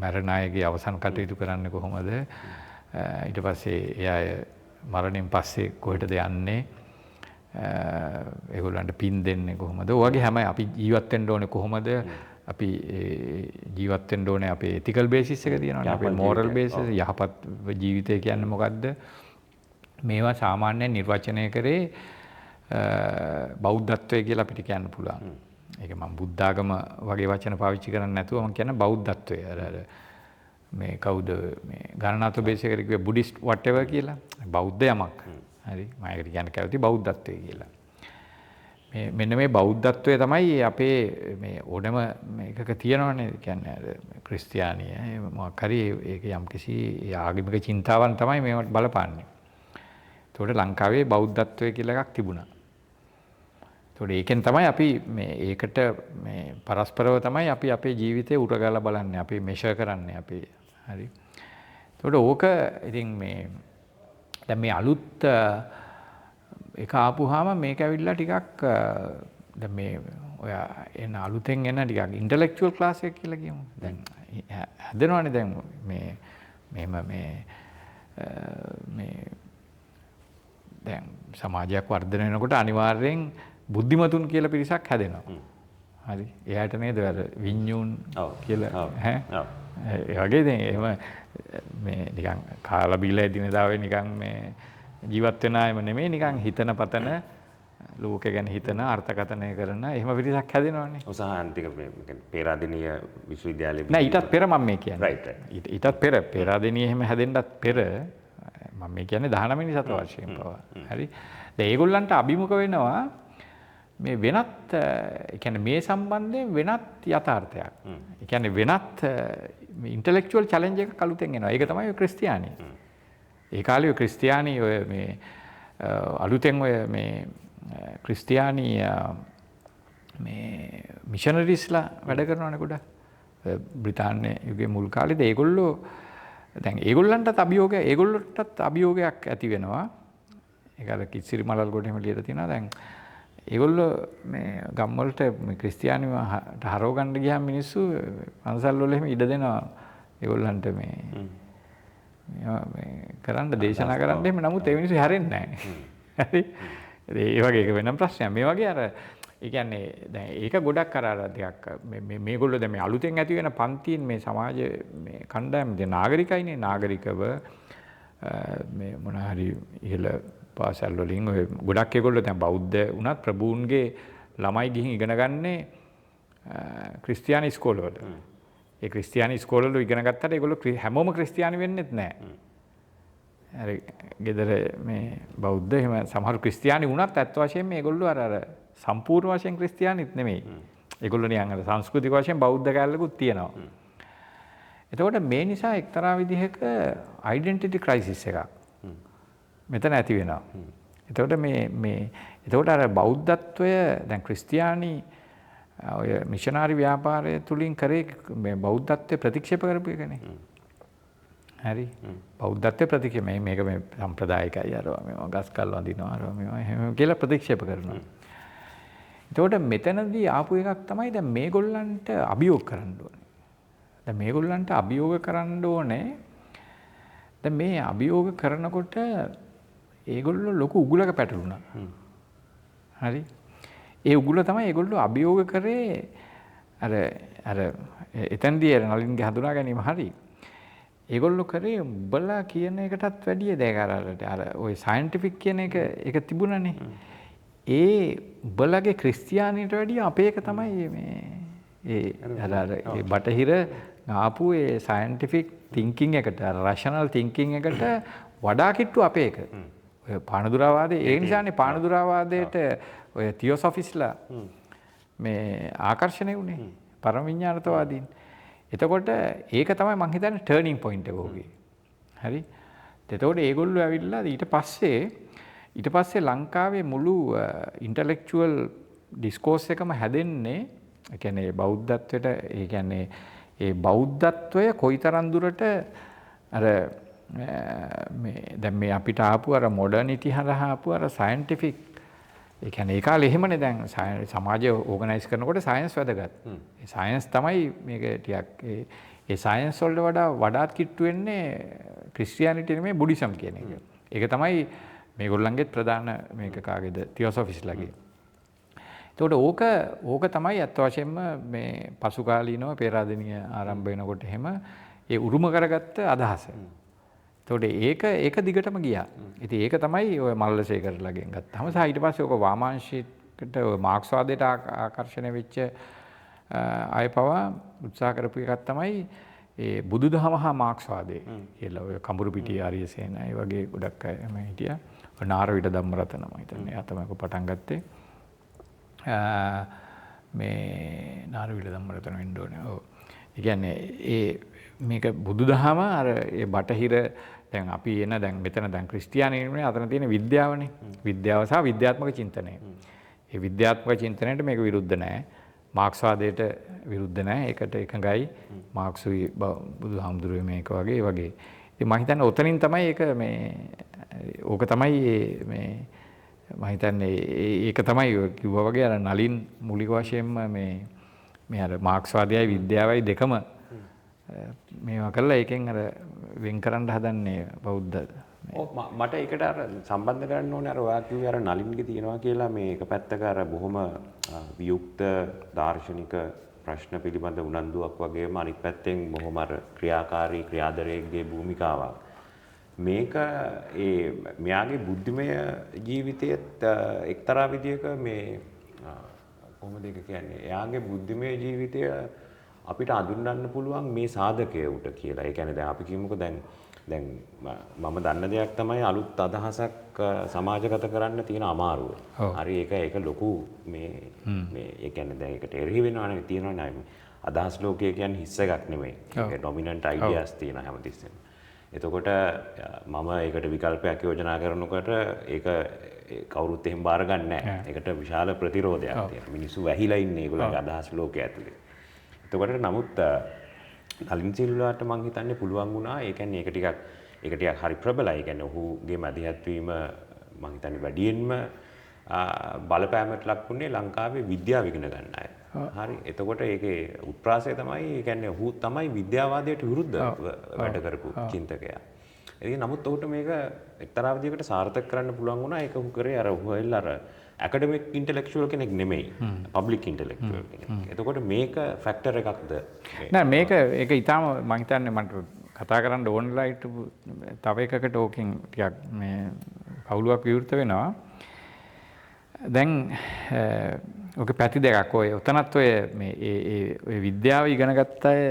මරණ අයගේ අවසන් කටයුතු කරන්නේ කොහොමද? ඊට පස්සේ එයා මරණයෙන් පස්සේ කොහෙටද යන්නේ? ඒගොල්ලන්ට පින් දෙන්නේ කොහොමද? ඔය වගේ හැම අපි ජීවත් වෙන්න ඕනේ කොහොමද? අපි ජීවත් වෙන්න ඕනේ අපේ ethical basis එක තියෙනවානේ. අපේ moral basis යහපත් ජීවිතය කියන්නේ මොකද්ද? මේවා සාමාන්‍යයෙන් නිර්වචනය කරේ බෞද්ධත්වය කියලා අපිට කියන්න පුළුවන්. ඒක මම බුද්ධාගම වගේ වචන පාවිච්චි කරන්නේ නැතුව මම කියන්නේ බෞද්ධත්වය. අර මේ කවුද මේ ගණනාත බේසිකලි කිව්වේ බුද්දිස්ට් whatever කියලා. බෞද්ධ යමක්. හරි. මම ඒකට කියන්න කැමති බෞද්ධත්වය කියලා. මෙන්න මේ බෞද්ධත්වය තමයි අපේ මේ ඕනම මේකක තියෙනවනේ. කියන්නේ අර ක්‍රිස්තියානිය මොකක් හරි ඒක යම්කිසි ආගමික චින්තාවන් තමයි මේවට බලපාන්නේ. ඒතකොට ලංකාවේ බෞද්ධත්වය කියලා එකක් තිබුණා. ඒතකොට ඒකෙන් තමයි අපි මේ ඒකට මේ පරස්පරව තමයි අපි අපේ ජීවිතේ උරගලා බලන්නේ. අපි මෙෂර් කරන්නේ අපි. හරි. ඒතකොට ඕක ඉතින් මේ දැන් මේ අලුත් එක ආපුවාම මේක ඇවිල්ලා ටිකක් දැන් මේ ඔය එන අලුතෙන් එන ටිකක් ඉන්ටෙලෙක්චුවල් ක්ලාස් එක කියලා කියමු. දැන් හදනවනේ දැන් මේ දැන් සමාජයක් වර්ධනය වෙනකොට අනිවාර්යෙන් බුද්ධිමතුන් කියලා පිරිසක් හැදෙනවා. හරි. එයාට නේද අර විඤ්ඤුන් කියලා ඈ. ඒ වගේ දැන් එහෙම මේ නිකන් කාලා බීලා එදිනෙදාවේ නිකන් මේ ජීවත් වෙන අයම නෙමෙයි නිකන් හිතන පතන ලෝකේ ගැන හිතන අර්ථකථනය කරන එහෙම පිරිසක් හැදෙනවනේ. උසහාන්තික පේරාදෙණිය විශ්වවිද්‍යාලයේ නෑ ඊටත් පෙර මම මේ කියන්නේ. ඊටත් පෙර පේරාදෙණිය එහෙම හැදෙන්නත් පෙර මම මේ කියන්නේ 19 වෙනි සතවර්ෂයෙන් පවා. හරි. දැන් ඒගොල්ලන්ට අභිමුඛ වෙනවා මේ වෙනත් ඒ කියන්නේ මේ සම්බන්ධයෙන් වෙනත් යථාර්ථයක්. ඒ කියන්නේ වෙනත් ඉන්ටෙලෙක්චුවල් චැලෙන්ජ් එකක් අලුතෙන් එනවා. ඒක තමයි ක්‍රිස්තියානි. ඒ කාලේ ක්‍රිස්තියානි ඔය මේ අලුතෙන් ඔය මේ ක්‍රිස්තියානි මේ මිෂනරිස්ලා වැඩ කරනවනේ ගොඩක්. බ්‍රිතාන්‍ය යුගයේ මුල් කාලේද ඒගොල්ලෝ දැන් ඒගොල්ලන්ටත් අභියෝගයක් ඇති වෙනවා. ඒක අර කිසිරි මලල් කොට එහෙම ලියලා තියෙනවා. දැන් ඒගොල්ලෝ මේ ගම් වලට මේ ක්‍රිස්තියානිව හරව ගන්න ගියාම මිනිස්සු පන්සල් වල එහෙම ඉඩ දෙනවා. ඒගොල්ලන්ට මේ කරන්න දේශනා කරන්න එහෙම නමුත් ඒ මිනිස්සු හැරෙන්නේ නැහැ. හරි. ඒ වගේ එක වෙනම ප්‍රශ්නයක්. මේ වගේ අර ඒ කියන්නේ දැන් ඒක ගොඩක් අර දෙයක් මේගොල්ලෝ දැන් මේ අලුතෙන් ඇති වෙන පන්තියෙන් මේ සමාජ මේ කණ්ඩායම දැන් නාගරිකයිනේ නාගරිකව මේ මොන හරි ඉහළ පාසල් වලින් ඔය ගොඩක් ඒගොල්ලෝ දැන් බෞද්ධ වුණත් ප්‍රභූන්ගේ ළමයි ගිහින් ඉගෙන ගන්නේ ක්‍රිස්තියානි ඉස්කෝලවල. ඒ ක්‍රිස්තියානි ඉස්කෝලවල ඉගෙන ගත්තට ඒගොල්ලෝ හැමෝම ක්‍රිස්තියානි වෙන්නෙත් නැහැ. හරි ගෙදර මේ බෞද්ධ එහෙම සමහර ක්‍රිස්තියානි වුණත් ඇත්ත වශයෙන්ම මේගොල්ලෝ අර සම්පූර්ණ වශයෙන් ක්‍රිස්තියානිත් නෙමෙයි. ඒගොල්ලෝ නිකන් අර සංස්කෘතික වශයෙන් බෞද්ධ කැලලකුත් තියෙනවා. එතකොට මේ නිසා එක්තරා විදිහක ඩෙන්ටිටි ක්‍රයිසිස් එකක් මෙතන ඇති වෙනවා. එතකොට එතකොට අර බෞද්ධත්වය දැන් ක්‍රිස්තියානි ඔය මිෂනාරි ව්‍යාපාරය තුලින් කරේ මේ බෞද්ධත්වය ප්‍රතික්ෂේප කරපු එකනේ. හරි බෞද්ධත්වය ප්‍රතික්ෂේප මේක මේ සම්ප්‍රදායිකයි අරවා මේවා ගස් කල් වඳිනවා අරවා මේවා එහෙම කියලා ප්‍රතික්ෂේප කරනවා. එතකොට මෙතනදී ආපු එකක් තමයි දැන් මේගොල්ලන්ට අභියෝග කරන්න ඕනේ. දැන් මේගොල්ලන්ට අභියෝග කරන්න ඕනේ. දැන් මේ අභියෝග කරනකොට ඒගොල්ලෝ ලොකු උගුලක පැටලුණා. හරි. ඒ උගුල තමයි ඒගොල්ලෝ අභියෝග කරේ අර එතනදී අර නලින්ගේ හඳුනා ගැනීම හරි. ඒගොල්ලෝ කරේ උඹලා කියන එකටත් වැඩිය දැන් අර ওই සයන්ටිෆික් කියන එක තිබුණනේ. ඒ උඹලගේ ක්‍රිස්තියානිට වැඩිය අපේ එක තමයි මේ ඒ බටහිර ආපු ඒ සයන්ටිෆික් තින්කින් එකට රෂනල් තින්කින් එකට වඩා කිට්ටු අපේ එක. ඔය පානදුරාවාදේ ඒ නිසානේ පානදුරාවාදයට ඔය තියෝසොෆිස්ලා මේ ආකර්ෂණය වුණේ පරම විඥානතවාදීන්. එතකොට ඒක තමයි මං හිතන්නේ ටර්නින් පොයින්ට් එක ඔහුගේ. හරි. එතකොට ඒගොල්ලෝ ඇවිල්ලා ඊට පස්සේ ලංකාවේ මුළු ඉන්ටලෙක්චුවල් ඩිස්කෝස් එකම හැදෙන්නේ ඒ කියන්නේ බෞද්ධත්වයට ඒ කියන්නේ ඒ බෞද්ධත්වය කොයිතරම් දුරට අර මේ දැන් මේ අපිට ආපු අර මොඩර්නිටි හරහා ආපු අර සයන්ටිෆික් ඒ කියන්නේ ඒ කාලේ එහෙමනේ දැන් සමාජය ඕගනයිස් කරනකොට සයන්ස් වැදගත්. ඒ සයන්ස් තමයි මේක ටිකක් ඒ සයන්ස් වලට වඩාත් කිට්ටු වෙන්නේ ක්‍රිස්තියානිටි නෙමෙයි බුද්දිසම් කියන එක. ඒක තමයි මේගොල්ලන්ගේ ප්‍රධාන මේක කාගේද තියෝසොෆිස්ලාගේ. එතකොට ඕක තමයි අත් වශයෙන්ම මේ පසුකාලීනව පේරාදෙණිය ආරම්භ වෙනකොට එහෙම ඒ උරුම කරගත්ත අදහස. එතකොට ඒක දිගටම ගියා. ඉතින් ඒක තමයි ඔය මල්ලසේකරලාගෙන් ගත්තාම සහ ඊට පස්සේ ඔක වාමාංශිකට ඔය මාක්ස්වාදයට ආකර්ෂණය වෙච්ච අය පවා උත්සාහ කරපු එකක් තමයි ඒ බුදුදහම හා මාක්ස්වාදය කියලා ඔය කඹුරුපිටිය ආරියසේන ඒ වගේ ගොඩක් අය එම හිටියා. නාරවිඩ ධම්මරතන මම හිතන්නේ එයා තමයි පටන් ගත්තේ. මේ නාරවිඩ ධම්මරතන වෙන්න ඕනේ. ඔව්. ඒ කියන්නේ මේක බුදුදහම අර ඒ බටහිර දැන් අපි එන දැන් මෙතන දැන් ක්‍රිස්තියානිනේ අතන තියෙන විද්‍යාවනේ. විද්‍යාව සහ විද්‍යාත්මක චින්තනය. ඒ විද්‍යාත්මක චින්තනයට මේක විරුද්ධ නැහැ. මාක්ස්වාදයට විරුද්ධ නැහැ. ඒකට එකඟයි. මාක්ස්ුයි බුදුහාමුදුරුවෝ මේක වගේ. ඉතින් මම හිතන්නේ ඔතනින් තමයි ඒක මේ ඕක තමයි මේ මම හිතන්නේ ඒක තමයි කිව්වා වගේ අර නලින් මූලික වශයෙන්ම මේ අර මාක්ස්වාදයයි විද්‍යාවයි දෙකම මේවා කරලා ඒකෙන් අර වෙන් කරන්න හදන්නේ බෞද්ධ. මට ඒකට අර සම්බන්ධ කරන්න ඕනේ අර ඔයා කිව්වේ අර නලින්ගේ තියෙනවා කියලා මේ එක පැත්තක අර බොහොම වියුක්ත දාර්ශනික ප්‍රශ්න පිළිබඳ උනන්දුවක් වගේම අනිත් පැත්තෙන් බොහොම අර ක්‍රියාකාරී ක්‍රියාදරයේගේ භූමිකාවක්. මේක මෙයාගේ බුද්ධිමය ජීවිතයේත් එක්තරා විදියක මේ කොහොමද ඒක කියන්නේ? එයාගේ බුද්ධිමය ජීවිතය අපිට අඳුන්වන්න පුළුවන් මේ සාධකයට කියලා. ඒ කියන්නේ දැන් අපි කියමුකෝ දැන් මම දන්න දෙයක් තමයි අලුත් අදහසක් සමාජගත කරන්න තියෙන අමාරුව. හරි ඒක ලොකු මේ ඒ කියන්නේ දැන් ඒකට එරෙහි වෙනවනේ තියෙනවනේ අදහස් ලෝකය කියන්නේ හිස් එකක් නෙමෙයි. ඒක ඩොමිනන්ට් අයිඩියාස් තියෙන හැමතිස්සෙම. එතකොට මම ඒකට විකල්පයක් යෝජනා කරනකොට ඒක කවුරුත් එහෙම බාරගන්නේ නැහැ. ඒකට විශාල ප්‍රතිරෝධයක් තියෙනවා. මිනිස්සු වැහිලා ඉන්නේ ඒගොල්ලන්ගේ අදහස් ලෝකයේ ඇතුලේ. එතකොට නමුත් නලින් සිල්වාට මම හිතන්නේ පුළුවන් වුණා. ඒ කියන්නේ ඒක ටිකක් හරි ප්‍රබලයි. ඒ කියන්නේ ඔහුගේ මැදිහත් වීම මම හිතන්නේ වැඩියෙන්ම බලපෑමට ලක් වුණේ ලංකාවේ විද්‍යාව ඉගෙන ගන්න අය. හරි. එතකොට ඒකේ උත්ප්‍රාසය තමයි ඒ කියන්නේ ඔහු තමයි විද්‍යාවාදයට විරුද්ධව වැඩ කරපු චින්තකයා. ඉතින් නමුත් ඔහුට මේක එක්තරා විදිහකට සාර්ථක කරන්න පුළුවන් වුණා. ඒක ඔහු කරේ අර හොයල් අර ඇකඩමික් ඉන්ටෙලෙක්චුවල් කෙනෙක් නෙමෙයි. පබ්ලික් ඉන්ටෙලෙක්චුවල් කෙනෙක්. එතකොට මේක ෆැක්ටර් එකක්ද? නෑ මේක ඒක ඊටාම මම හිතන්නේ මට කතා කරන්න ඕනලා හිටපු තව එකකට ඕකෙන් ටිකක් මේ කවුලුවක් විවෘත වෙනවා. දැන් ඔක පැති දෙකක් ඔය උතනත් ඔය මේ ඒ විද්‍යාව ඉගෙන ගත්ත අය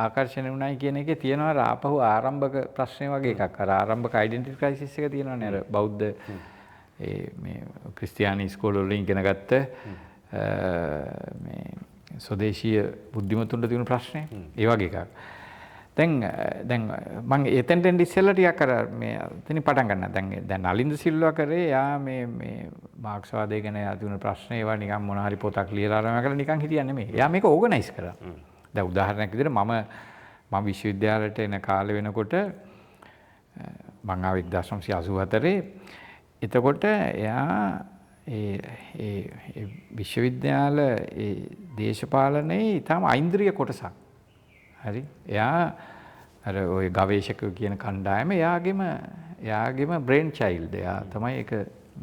ආකර්ෂණය වුණයි කියන එකේ තියෙනවා ආපහු ආරම්භක ප්‍රශ්නේ වගේ එකක්. අර ආරම්භක ඩෙන්ටිටි ක්‍රයිසිස් එක තියෙනවානේ අර බෞද්ධ මේ ක්‍රිස්තියානි ඉස්කෝල වලින් ඉගෙන ගත්ත මේ ස්වදේශීය බුද්ධිමතුන්ට තියෙන ප්‍රශ්නේ ඒ වගේ එකක්. දැන් මම එතෙන්ට ඉස්සෙල්ලා ටිකක් අර මේ එතනින් පටන් ගන්නවා. දැන් නලින්ද සිල්වා කරේ යා මේ මාක්ස්වාදය ගැන තිබුණ ප්‍රශ්න ඒවා නිකන් මොන හරි පොතක් ලියලා අරගෙන කරලා නිකන් හිටියා නෙමෙයි. එයා මේක ඕගනයිස් කරා. දැන් උදාහරණයක් විදිහට මම විශ්වවිද්‍යාලයට එන කාලේ වෙනකොට මම ආවේ 1984. එතකොට එයා ඒ විශ්වවිද්‍යාල ඒ දේශපාලනයේ ඊටම ඓන්ද්‍රිය කොටසක්. හරි එයා අර ওই ගවේෂකයෝ කියන කණ්ඩායම එයාගේම බ්‍රේන් චයිල්ඩ් එයා තමයි ඒක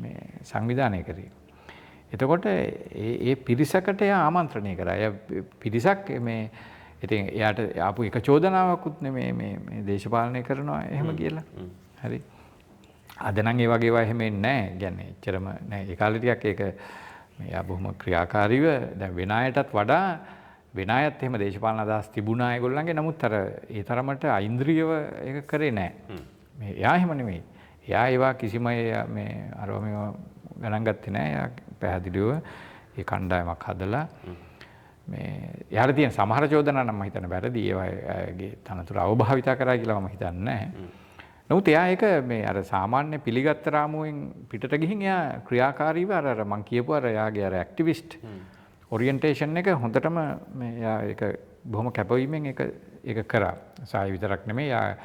මේ සංවිධානය කරේ. එතකොට ඒ පිරිසකට එයා ආමන්ත්‍රණය කරා. එයා පිරිසක් මේ ඉතින් එයාට ආපු එක චෝදනාවකුත් නෙමේ මේ දේශපාලනය කරනවා එහෙම කියලා. හරි. අද නම් ඒ වගේ ඒවා එහෙම එන්නේ නැහැ. කියන්නේ එච්චරම නෑ. ඒ කාලේ ටිකක් ඒක එයා බොහොම ක්‍රියාකාරීව දැන් වෙන අයටත් වඩා වෙන අයත් එහෙම දේශපාලන අදහස් තිබුණා ඒගොල්ලන්ගේ. නමුත් අර ඒ තරමට ඓන්ද්‍රියව ඒක කරේ නැහැ. මේ එයා එහෙම නෙමෙයි. එයා ඒවා කිසිම මේ අරව මේවා ගණන් ගත්තේ නැහැ. එයා පැහැදිලිව ඒ කණ්ඩායමක් හදලා මේ එයාට තියෙන සමහර චෝදනා නම් මම හිතන්නේ වැරදි. ඒවාගේ තනතුර අවභාවිතා කරා කියලා මම හිතන්නේ නැහැ. නමුත් එයා ඒක මේ අර සාමාන්‍ය පිළිගත් රාමුවෙන් පිටට ගිහින් එයා ක්‍රියාකාරීව අර මම කියපු අර එයාගේ අර ඇක්ටිවිස්ට් ඔරියන්ටේෂන් එක හොඳටම මේ යා ඒක බොහොම කැපවීමෙන් ඒක කරා. සාය විතරක් නෙමෙයි යා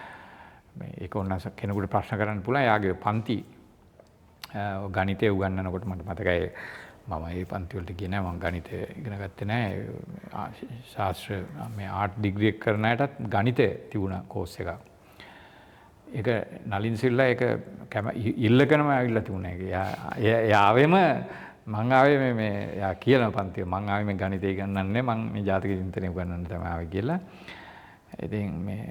මේ ඒක ඕනස කෙනෙකුට ප්‍රශ්න කරන්න පුළුවන්. යාගේ පන්ති ගණිතය උගන්වනකොට මට මතකයි මම ඒ පන්ති වලට ගියේ නෑ. මම ගණිතය ඉගෙන ගත්තේ නෑ. ශාස්ත්‍ර මේ ආර්ට් ඩිග්‍රී එක කරන අයටත් ගණිතය තිබුණා කෝස් එකක්. ඒක නලින් සිල්ලා ඒක ඉල්ලකනම ඇවිල්ලා තිබුණා. ඒක යාවෙම මං ආවේ මේ යා කියලා පන්තිය මං ආවේ මේ ගණිතය ඉගෙනන්නේ මං මේ ජාතක චින්තනය උගන්වන්න තමයි ආවේ කියලා. ඉතින් මේ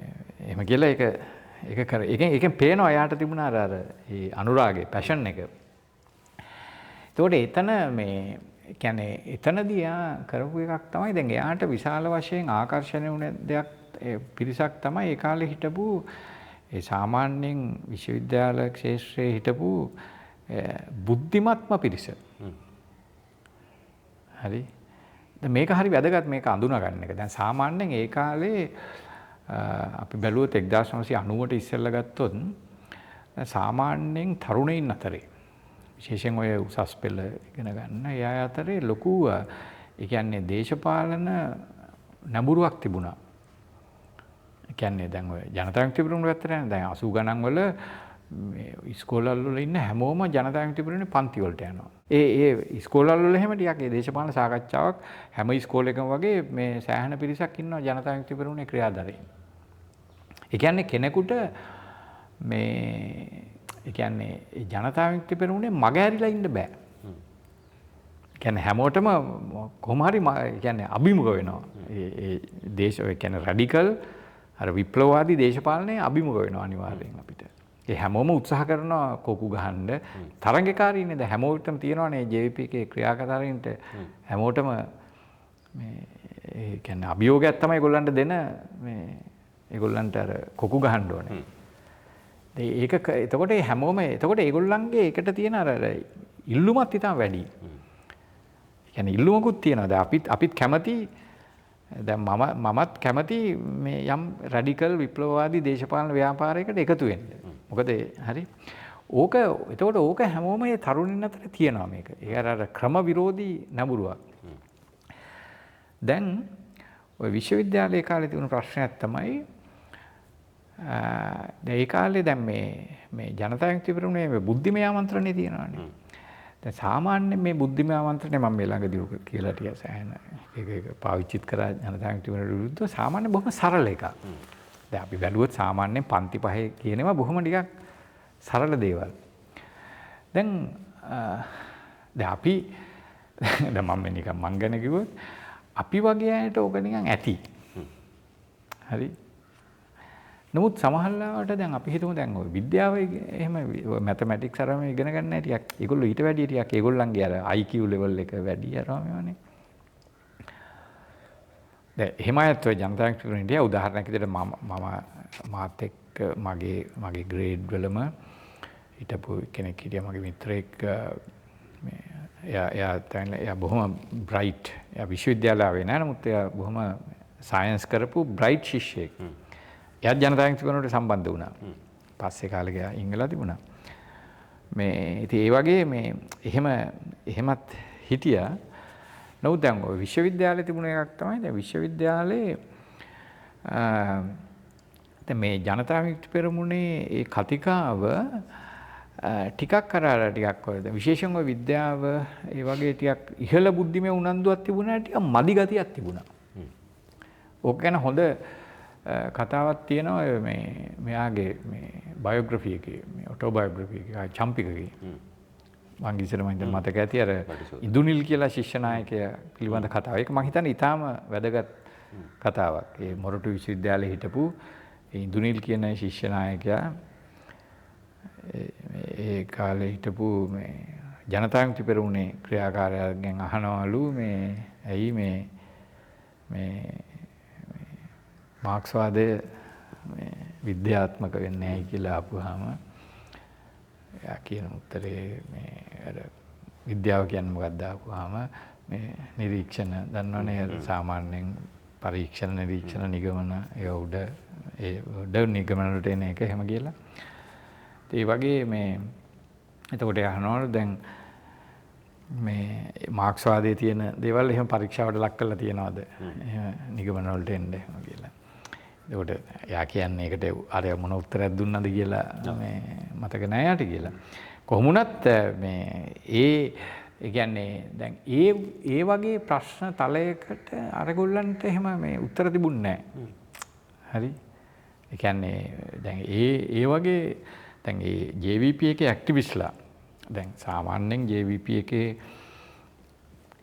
එහෙම කියලා ඒක කර ඒකෙන් පේනවා යාට තිබුණා අර ඒ අනුරාගේ පැෂන් එක. ඒතකොට එතන මේ කියන්නේ එතනදී යා කරපු එකක් තමයි දැන් එයාට විශාල වශයෙන් ආකර්ෂණය වුණ දෙයක් පිරිසක් තමයි ඒ කාලේ හිටපු ඒ සාමාන්‍යයෙන් විශ්වවිද්‍යාල ක්ෂේත්‍රයේ හිටපු බුද්ධිමත්ම පිරිස. හරි. දැන් මේක හරි වැදගත් මේක අඳුනා ගන්න එක. දැන් සාමාන්‍යයෙන් ඒ කාලේ අපි බැලුවොත් 1990ට ඉස්සෙල්ලා ගත්තොත් සාමාන්‍යයෙන් තරුණයින් අතරේ විශේෂයෙන් ඔය උසස් පෙළ ඉගෙන ගන්න ඒ අය අතරේ ලොකු ඒ කියන්නේ දේශපාලන නැඹුරුවක් තිබුණා. ඒ කියන්නේ දැන් ඔය ජනතා විමුක්ති පෙරමුණ ගත්තට දැන් 80 ගණන් වල මේ ඉස්කෝලවල වල ඉන්න හැමෝම ජනතා විමුක්ති පෙරමුණේ පන්ති වලට යනවා. ඒ ඉස්කෝලවල වල එහෙම ටිකක් ඒ දේශපාලන සාකච්ඡාවක් හැම ඉස්කෝලේකම වගේ මේ සෑහෙන පිරිසක් ඉන්නවා ජනතා විමුක්ති පෙරමුණේ ක්‍රියාදාරයෙන්. ඒ කියන්නේ කෙනෙකුට මේ ඒ කියන්නේ ජනතා විමුක්ති පෙරමුණේ මග ඇරිලා ඉන්න බෑ. ඒ කියන්නේ හැමෝටම කොහොම හරි ඒ කියන්නේ අභිමුඛ වෙනවා. ඒ දේශ ඒ කියන්නේ රැඩිකල් අර විප්ලවවාදී දේශපාලනයේ අභිමුඛ වෙනවා අනිවාර්යෙන් අපිට. ඒ හැමෝම උත්සාහ කරනවා කොකු ගහන්න තරංගකාරීනේ දැන් හැමෝටම තියෙනවානේ JVP එකේ ක්‍රියාකාරීන්ට හැමෝටම මේ ඒ කියන්නේ අභියෝගයක් තමයි ඒගොල්ලන්ට දෙන මේ ඒගොල්ලන්ට අර කොකු ගහන්න ඕනේ. ඒක එතකොට හැමෝම එතකොට ඒගොල්ලන්ගේ එකට තියෙන අර ඉල්ලුමත් ඉතාම වැඩි. ඒ කියන්නේ ඉල්ලුමකුත් තියෙනවා. දැන් අපිත් කැමති දැන් මමත් කැමති මේ යම් රැඩිකල් විප්ලවවාදී දේශපාලන ව්‍යාපාරයකට එකතු වෙන්න. මොකද හරි ඕක එතකොට ඕක හැමෝම මේ තරුණින් අතර තියෙනවා මේක. ඒ අර ක්‍රම විරෝධී නැඹුරුවක්. දැන් ඔය විශ්වවිද්‍යාලයේ කාලේ තිබුණු ප්‍රශ්නයක් තමයි දැන් ඒ කාලේ දැන් මේ ජනතා විමුක්ති පෙරමුණේ මේ බුද්ධිමය ආමන්ත්‍රණය තියෙනවානේ. දැන් සාමාන්‍යයෙන් මේ බුද්ධිමය ආමන්ත්‍රණය මම මේ ළඟදී කියලා ටික සෑහෙන ඒක පාවිච්චිත් කරා ජනතා විමුක්ති පෙරමුණට විරුද්ධව සාමාන්‍ය බොහොම සරල එකක්. දැන් අපි බැලුවොත් සාමාන්‍යයෙන් පන්ති පහේ කියනවා බොහොම ටිකක් සරල දේවල්. දැන් අපි දැන් මම නිකන් මං ගැන කිව්වොත් අපි වගේ අයට ඕක නිකන් ඇති. හරි. නමුත් සමහරවිට දැන් අපි හිතමු දැන් ඔය විද්‍යාව එහෙම මැතමැටික්ස් අරම ඉගෙන ගන්න නැහැ ටිකක්. ඒගොල්ලෝ ඊට වැඩිය ටිකක් ඒගොල්ලන්ගේ අර IQ level එක වැඩි අරම මේවනේ. දැන් එහෙම අයත් ඔය ජනතාංශ ඉන්දියා උදාහරණයක් විදිහට මාත් එක්ක මගේ ග්‍රේඩ් වලම හිටපු කෙනෙක් හිටියා මගේ මිත්‍රයෙක් මේ එයා බොහොම බ්‍රයිට්. එයා විශ්වවිද්‍යාලය ආවේ නැහැ නමුත් එයා බොහොම සයන්ස් කරපු බ්‍රයිට් ශිෂ්‍යෙක්. එයාත් ජනතාංශිකවලට සම්බන්ධ වුණා. පස්සේ කාලෙක එයා ඉංගලන්තේ තිබුණා. මේ ඉතින් ඒ වගේ මේ එහෙමත් හිටියා. නමුත් දැන් ඔය විශ්වවිද්‍යාලේ තිබුණ එකක් තමයි දැන් විශ්වවිද්‍යාලේ දැන් මේ ජනතා විමුක්ති පෙරමුණේ ඒ කතිකාව ටිකක් ටිකක් ඔය විශේෂයෙන් ඔය විද්‍යාව ඒ වගේ ටිකක් ඉහළ බුද්ධිමය උනන්දුවක් තිබුණා ටිකක් මදි ගතියක් තිබුණා. ඕක ගැන හොඳ කතාවක් තියෙනවා මෙයාගේ මේ බයෝග්‍රැෆි එකේ මේ ඔටෝබයෝග්‍රැෆි එකේ චම්පිකගේ මං ඉස්සර මම හිතන්නේ මතක ඇති අර ඉදුනිල් කියලා ශිෂ්‍ය නායකයා පිළිබඳ කතාව. ඒක මං හිතන්නේ ඊටාම වැදගත් කතාවක්. ඒ මොරටු විශ්වවිද්‍යාලයේ හිටපු ඒ ඉදුනිල් කියන ශිෂ්‍ය නායකයා ඒ කාලේ හිටපු මේ ජනතා විමුක්ති පෙරමුණේ ක්‍රියාකාරයන්ගෙන් අහනවලු මේ ඇයි මේ මාක්ස්වාදය විද්‍යාත්මක වෙන්නේ නැහැ කියලා අහපුවාම එයා කියන උත්තරේ මේ අර විද්‍යාව කියන්නේ මොකක්ද අහපුවාම මේ නිරීක්ෂණ දන්නවනේ සාමාන්‍යයෙන් පරීක්ෂණ නිරීක්ෂණ නිගමන ඒ උඩ නිගමන වලට එන එක එහෙම කියලා. ඒ වගේ මේ එතකොට අහනවලු දැන් මේ මාක්ස්වාදයේ තියෙන දේවල් එහෙම පරීක්ෂාවට ලක් කරලා තියනවද? එහෙම නිගමන වලට එන්න එහෙම කියලා. එතකොට එයා කියන්නේ ඒකට අර මොන උත්තරයක් දුන්නද කියලා මේ මතක නෑ යට කියලා. කොහොම වුණත් මේ ඒ කියන්නේ දැන් ඒ වගේ ප්‍රශ්න තලයකට අරගොල්ලන්ට එහෙම මේ උත්තර තිබුණේ නෑ. හරි. ඒ කියන්නේ දැන් ඒ වගේ දැන් ඒ JVP එකේ ඇක්ටිවිස්ට්ලා දැන් සාමාන්‍යයෙන් JVP එකේ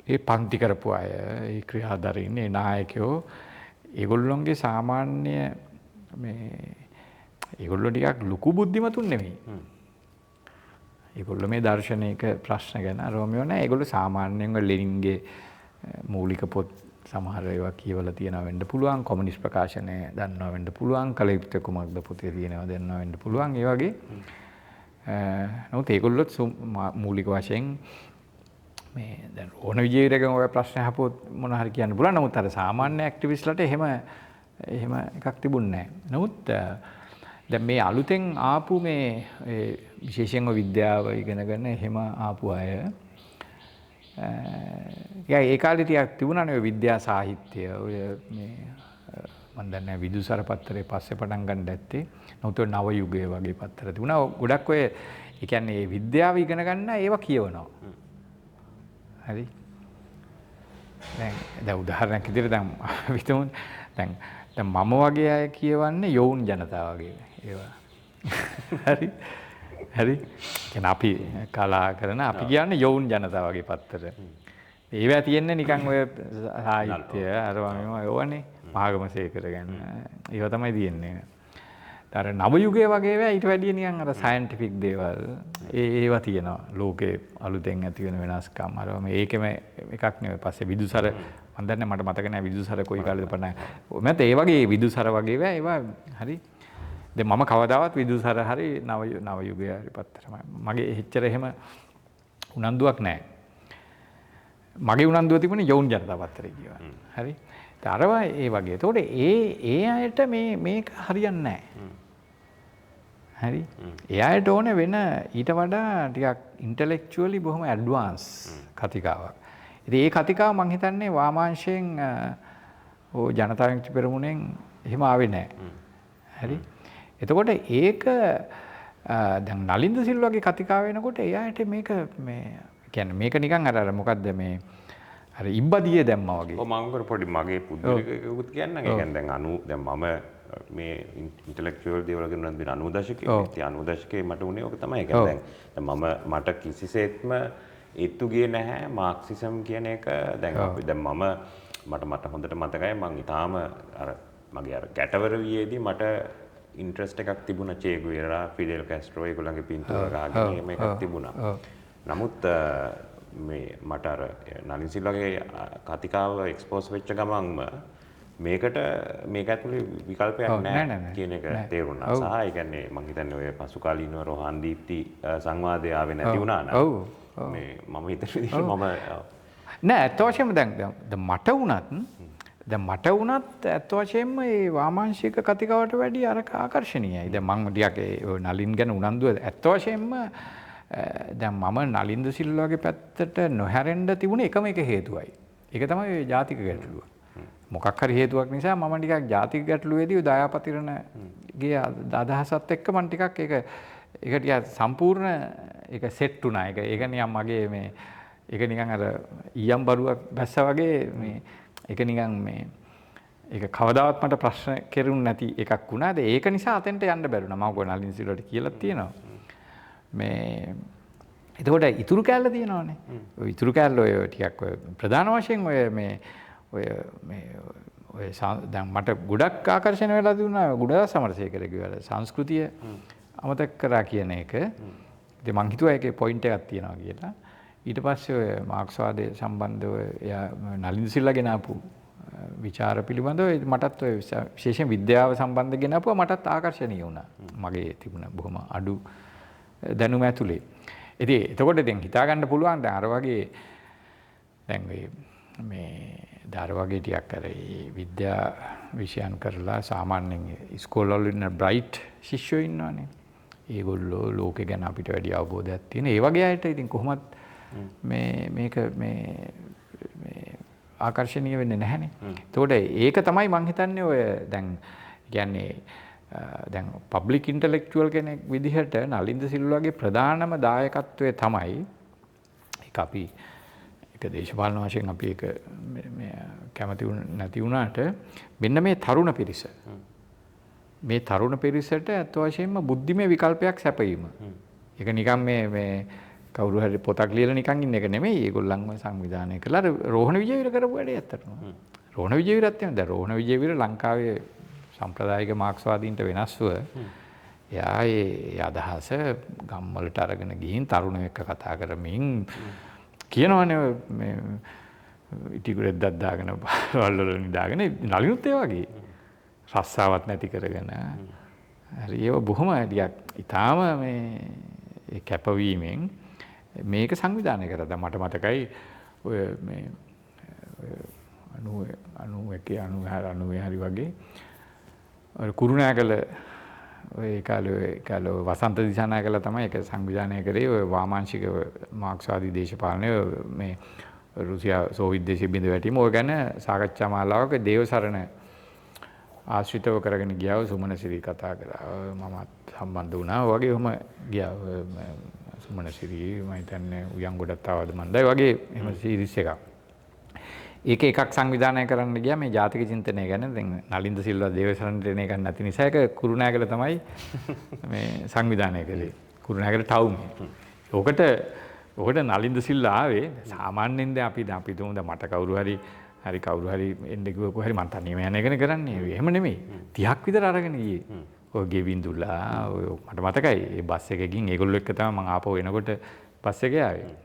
ඒ පන්ති කරපු අය ඒ ක්‍රියාදාරීන් ඒ නායකයෝ ඒගොල්ලොන්ගේ සාමාන්‍ය මේ ඒගොල්ලෝ ටිකක් ලොකු බුද්ධිමතුන් නෙමෙයි. ඒගොල්ලෝ මේ දාර්ශනික ප්‍රශ්න ගැන අරෝමියෝ නෑ. ඒගොල්ලෝ සාමාන්‍යයෙන් ලෙනින්ගේ මූලික පොත් සමහර ඒවා කියවලා තියෙනවා වෙන්න පුළුවන්. කොමියුනිස්ට් ප්‍රකාශනය දන්නවා වෙන්න පුළුවන්. කලයුත්තේ කුමක්ද පොතේ තියෙනවා දන්නවා වෙන්න පුළුවන්. ඒ වගේ නමුත් ඒගොල්ලොත් මූලික වශයෙන් මේ දැන් ඕන විජේවීරගෙන් ඔය ප්‍රශ්න අහපුවොත් මොන හරි කියන්න පුළුවන්. නමුත් අර සාමාන්‍ය ඇක්ටිවිස්ට්ලාට එහෙම එකක් තිබුණේ නැහැ. නමුත් දැන් මේ අලුතෙන් ආපු මේ විශේෂයෙන්ම විද්‍යාව ඉගෙනගෙන එහෙම ආපු අය ඒ කාලේ ටිකක් තිබුණානේ ඔය විද්‍යා සාහිත්‍ය ඔය මේ මම දන්නේ විදුසර පත්තරේ පස්සේ පටන් ගන්න ඇත්තේ. නමුත් ඔය නව යුගයේ වගේ පත්තර තිබුණා. ගොඩක් ඔය ඒ කියන්නේ විද්‍යාව ඉගෙන ගන්න ඒවා කියවනවා. හරි. දැන් උදාහරණයක් විදිහට දැන් විතමු දැන් මම වගේ අය කියවන්නේ යෝන් ජනතාව වගේ ඒවා. හරි. හරි. කියන අපි කලා කරන අපි කියන්නේ යෝන් ජනතාව වගේ පත්තර. ඒවා තියෙන්නේ නිකන් ඔය සාහිත්‍ය අරවා මේවා ඒවනේ මාගමසේකර ගැන. ඒවා තමයි තියෙන්නේ. අර නව යුගයේ වගේ ඒවා ඊට වැඩිය නිකන් අර සයන්ටිෆික් දේවල් ඒවා තියෙනවා. ලෝකේ අලුතෙන් ඇති වෙන වෙනස්කම් අරවා මේ ඒකෙම එකක් නෙවෙයි. පස්සේ විදුසර මම දන්නේ මට මතක නැහැ විදුසර කොයි කාලෙද පටන්. මත ඒ වගේ විදුසර වගේ ඒවා හරි. දැන් මම කවදාවත් විදුසර හරි නව යුගයේ හරි පත්තර මගේ එච්චර එහෙම උනන්දුවක් නැහැ. මගේ උනන්දුව තිබුණේ යෝන් ජනතා පත්තරේ කියවන. හරි. අරවා ඒ වගේ. ඒතකොට ඒ අයට මේක හරියන්නේ නැහැ. හරි. එයාට ඕනේ වෙන ඊට වඩා ටිකක් ඉන්ටෙලෙක්චුවලි බොහොම ඇඩ්වාන්ස් කතිකාවක්. ඉතින් ඒ කතිකාව මම හිතන්නේ වාමාංශයෙන් ඕ ජනතා විමුක්ති පෙරමුණෙන් එහෙම ආවේ නැහැ. හරි. එතකොට ඒක දැන් නලින්ද සිල්වාගේ කතිකාව වෙනකොට එයාට මේක මේ කියන්නේ මේක නිකන් අර මොකද්ද මේ අර ඉබ්බදියේ දැම්මා වගේ. ඔව් මම පොඩි මගේ පුදුලිකුත් කියන්නම්. ඒ කියන්නේ දැන් දැන් මම මේ ඉන්ටෙලෙක්චුවල් දේවල් ගැන උනන්දු වෙන 90 දශකයේ 90 දශකයේ මට උනේ ඔක තමයි. ඒ කියන්නේ දැන් මට කිසිසේත්ම ඒත්තු ගියේ නැහැ මාක්සිසම් කියන එක. දැන් මට හොඳට මතකයි මම ඊටාම අර මගේ අර ගැටවර වියේදී මට ඉන්ට්‍රස්ට් එකක් තිබුණා චේ ගුවෙරා ෆිඩෙල් කැස්ට්‍රෝ ඒගොල්ලන්ගේ පින්තූර ගහගෙන එහෙම එකක් තිබුණා. නමුත් මේ මට අර නලින් සිල්වාගේ කතිකාව එක්ස්පෝස් වෙච්ච ගමන්ම මේකට මේක ඇතුලේ විකල්පයක් නැහැ කියන එක තේරුණා. සහ ඒ කියන්නේ මම හිතන්නේ ඔය පසු කාලීනව රෝහන් දීප්ති සංවාදය ආවේ නැති වුණා නම් මේ මම හිතන විදිහට නෑ ඇත්ත වශයෙන්ම දැන් මට වුණත් ඇත්ත වශයෙන්ම මේ වාමාංශික කතිකාවට වැඩිය අරක ආකර්ශනීයයි. දැන් මම ටිකක් නලින් ගැන උනන්දුව ඇත්ත වශයෙන්ම දැන් මම නලින්ද සිල්වාගේ පැත්තට නොහැරෙන්න තිබුණේ එකම එක හේතුවයි. ඒක තමයි ජාතික ගැටලුව. මොකක් හරි හේතුවක් නිසා මම ටිකක් ජාතික ගැටලුවේදී දයාපතිරණගේ අදහසත් එක්ක මම ටිකක් ඒක ටිකක් සම්පූර්ණ ඒක සෙට් වුණා. ඒක නිකන් මගේ මේ ඒක නිකන් අර ඊයම් බරුවක් බැස්සා වගේ මේ ඒක නිකන් මේ ඒක කවදාවත් මට ප්‍රශ්න කෙරුන්නේ නැති එකක් වුණා. ඒක නිසා අතෙන්ට යන්න බැරුණා. මම ඔය නලින් සිල්වාට කියලා තියෙනවා. මේ එතකොට ඉතුරු කෑල්ල තියෙනවානේ. ඔය ඉතුරු කෑල්ල ඔය ටිකක් ඔය ප්‍රධාන වශයෙන් ඔය දැන් මට ගොඩක් ආකර්ෂණ වෙලා තිබුණා ගුඩදාස සමරසේකරගේ වැඩ සංස්කෘතිය අමතක කරා කියන එක. ඉතින් මං හිතුවා ඒකේ පොයින්ට් එකක් තියෙනවා කියලා. ඊට පස්සේ ඔය මාක්ස්වාදයේ සම්බන්ධව එයා නලින් සිල්වා ගෙන ආපු විචාර පිළිබඳව මටත් ඔය විශේෂයෙන් විද්‍යාව සම්බන්ධ ගෙන ආපුවා මටත් ආකර්ෂණීය වුණා. මගේ තිබුණ බොහොම අඩු දැනුම ඇතුලේ. ඉතින් එතකොට දැන් හිතා ගන්න පුළුවන් දැන් අර වගේ දැන් මේ දාර වගේ ටිකක් අර විද්‍යා විෂයන් කරලා සාමාන්‍යයෙන් ඉස්කෝලවල ඉන්න බ්‍රයිට් ශිෂ්‍යයෝ ඉන්නවනේ. ඒගොල්ලෝ ලෝකේ ගැන අපිට වැඩි අවබෝධයක් තියෙන. ඒ වගේ අයට ඉතින් කොහොමත් මේක ආකර්ෂණීය වෙන්නේ නැහැනේ. ඒතකොට ඒක තමයි මං හිතන්නේ ඔය දැන් කියන්නේ දැන් පබ්ලික් ඉන්ටෙලෙක්චුවල් කෙනෙක් විදිහට නලින්ද සිල්වාගේ ප්‍රධානම දායකත්වය තමයි ඒක අපි ඒක දේශපාලන වශයෙන් අපි ඒක කැමති නැති වුණාට මෙන්න මේ තරුණ පිරිස මේ තරුණ පිරිසට අත් වශයෙන්ම බුද්ධිමය විකල්පයක් සැපයීම. ඒක නිකන් මේ කවුරු හරි පොතක් ලියලා නිකන් ඉන්න එක නෙමෙයි. ඒගොල්ලන්ව සංවිධානය කරලා රෝහණ විජේවීර කරපු වැඩේ ඇත්තටම. රෝහණ විජේවීරත් එහෙම දැන් රෝහණ විජේවීර ලංකාවේ සම්ප්‍රදායික මාක්ස්වාදීන්ට වෙනස්ව එයා ඒ අදහස ගම්වලට අරගෙන ගිහින් තරුණයෝ එක්ක කතා කරමින් කියනවනේ මේ ඉටිකුරෙක් දද්දාගෙන වල නිදාගෙන නලිනුත් ඒ වගේ රස්සාවක් නැති කරගෙන හරි ඒව බොහොම ටිකක් ඊටාම මේ කැපවීමෙන් මේක සංවිධානය කරා. මට මතකයි ඔය මේ 91 හරි වගේ කුරුණෑගල ඔය කාලේ වසන්ත දිසානායකලා තමයි ඒක සංවිධානය කරේ. ඔය වාමාංශික මාක්ස්වාදී දේශපාලනය මේ රුසියා සෝවියට් දේශීය බිඳ වැටීම ඔය ගැන සාකච්ඡා මාලාවක දේවසරණ ආශ්‍රිතව කරගෙන ගියා. සුමනසිරි කතා කරා. මමත් සම්බන්ධ වුණා. වගේ ඔහම ගියා. සුමනසිරි මම හිතන්නේ උයන් ගොඩක් ආවද මන්දයි වගේ එහෙම සීරීස් එකක්. ඒක එකක් සංවිධානය කරන්න ගියා මේ ජාතික චින්තනය ගැන. දැන් නලින්ද සිල්වා දේවසරණට එන එක නැති නිසා ඒක කුරුණෑගල තමයි මේ සංවිධානය කළේ. කුරුණෑගල ටවුමේ. ඔකට නලින්ද සිල්වා ආවේ සාමාන්‍යයෙන් දැන් අපි දුමු දැන් මට කවුරු හරි එන්න කිව්වකෝ හරි මං තනියම යන එකනේ කරන්නේ. එහෙම නෙමෙයි. 30ක් විතර අරගෙන ගියේ. ඔය ගෙවින්දුලා ඔය මට මතකයි ඒ බස් එකකින් ඒගොල්ලෝ එක්ක තමයි මං ආපහු එනකොට බස් එකේ ආවේ.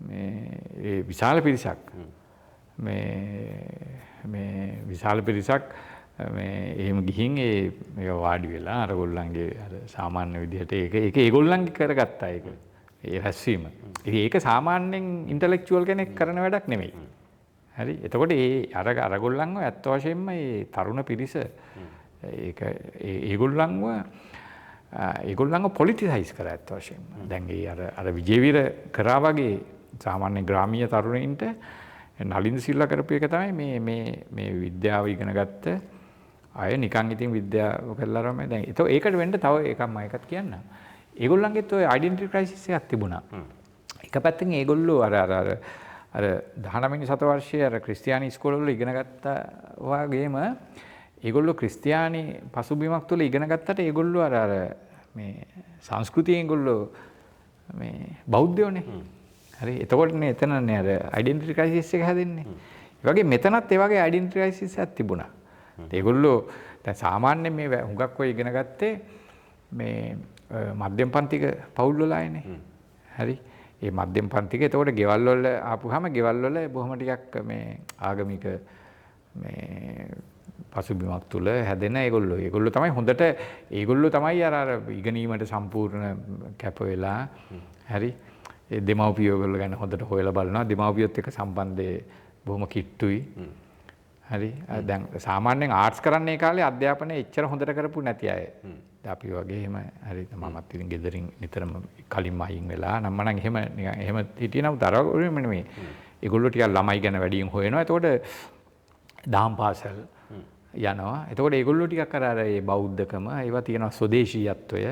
මේ විශාල පිරිසක් මේ විශාල පිරිසක් මේ එහෙම ගිහින් මේක වාඩි වෙලා අර ගොල්ලන්ගේ අර සාමාන්‍ය විදිහට ඒක ඒගොල්ලන්ගේ කරගත්තා ඒක. ඒ රැස්වීම. ඉතින් ඒක සාමාන්‍යයෙන් ඉන්ටෙලෙක්චුවල් කෙනෙක් කරන වැඩක් නෙමෙයි. හරි. එතකොට අර ගොල්ලන්ව ඇත්ත වශයෙන්ම මේ තරුණ පිරිස ඒක ඒගොල්ලන්ව පොලිටිසයිස් කරා ඇත්ත වශයෙන්ම. දැන් අර විජේවීර කරා වගේ සාමාන්‍ය ග්‍රාමීය තරුණයින්ට නලින්ද සිල්වා කරපු එක තමයි මේ විද්‍යාව ඉගෙන ගත්ත අය නිකන් ඉතින් විද්‍යාව කරලා රම දැන් ඒකට වෙන්න තව එකක් මම එකක් කියන්න. ඒගොල්ලන්ගෙත් ඔය ඩෙන්ටිටි ක්‍රයිසිස් එකක් තිබුණා. එක පැත්තකින් ඒගොල්ලෝ අර 19 වෙනි සතවර්ෂයේ අර ක්‍රිස්තියානි ඉස්කෝලවල ඉගෙන ගත්තා වගේම ඒගොල්ලෝ ක්‍රිස්තියානි පසුබිමක් තුළ ඉගෙන ගත්තට ඒගොල්ලෝ අර මේ සංස්කෘතියෙන් ඒගොල්ලෝ මේ බෞද්ධයෝනේ. හරි. එතකොටනේ එතනනේ අර ඩෙන්ටිටි ක්‍රයිසිස් එක හැදෙන්නේ. ඒ වගේ මෙතනත් ඒ වගේ ඩෙන්ටිටි ක්‍රයිසිස් එකක් තිබුණා. ඒගොල්ලෝ දැන් සාමාන්‍යයෙන් මේ හුඟක් ඔය ඉගෙන ගත්තේ මේ මධ්‍යම පන්තික පවුල් වල අයනේ. හරි. ඒ මධ්‍යම පන්තික එතකොට ගෙවල් වල ආපුවාම ගෙවල් වල බොහොම ටිකක් මේ ආගමික මේ පසුබිමක් තුල හැදෙන ඒගොල්ලෝ තමයි හොඳට ඒගොල්ලෝ තමයි අර ඉගෙනීමට සම්පූර්ණ කැප වෙලා හරි ඒ දෙමව්පියෝ ඒගොල්ලෝ ගැන හොඳට හොයලා බලනවා දෙමව්පියොත් එක්ක සම්බන්ධය බොහොම කිට්ටුයි හරි දැන් සාමාන්‍යයෙන් ආර්ට්ස් කරන්නේ ඒ කාලේ අධ්‍යාපනය එච්චර හොඳට කරපු නැති අය අපි වගේ එහෙම හරි මමත් ඉතින් ගෙදරින් නිතරම කලින්ම අයින් වෙලා නම් මනම් එහෙම හිටියනම් තරවෙම නෙමෙයි ඒගොල්ලෝ ටිකක් ළමයි ගැන වැඩියෙන් හොයනවා එතකොට දහම් පාසල් යනවා. එතකොට ඒගොල්ලෝ ටිකක් අර ඒ බෞද්ධකම ඒවා තියෙනවා ස්වදේශීයත්වය.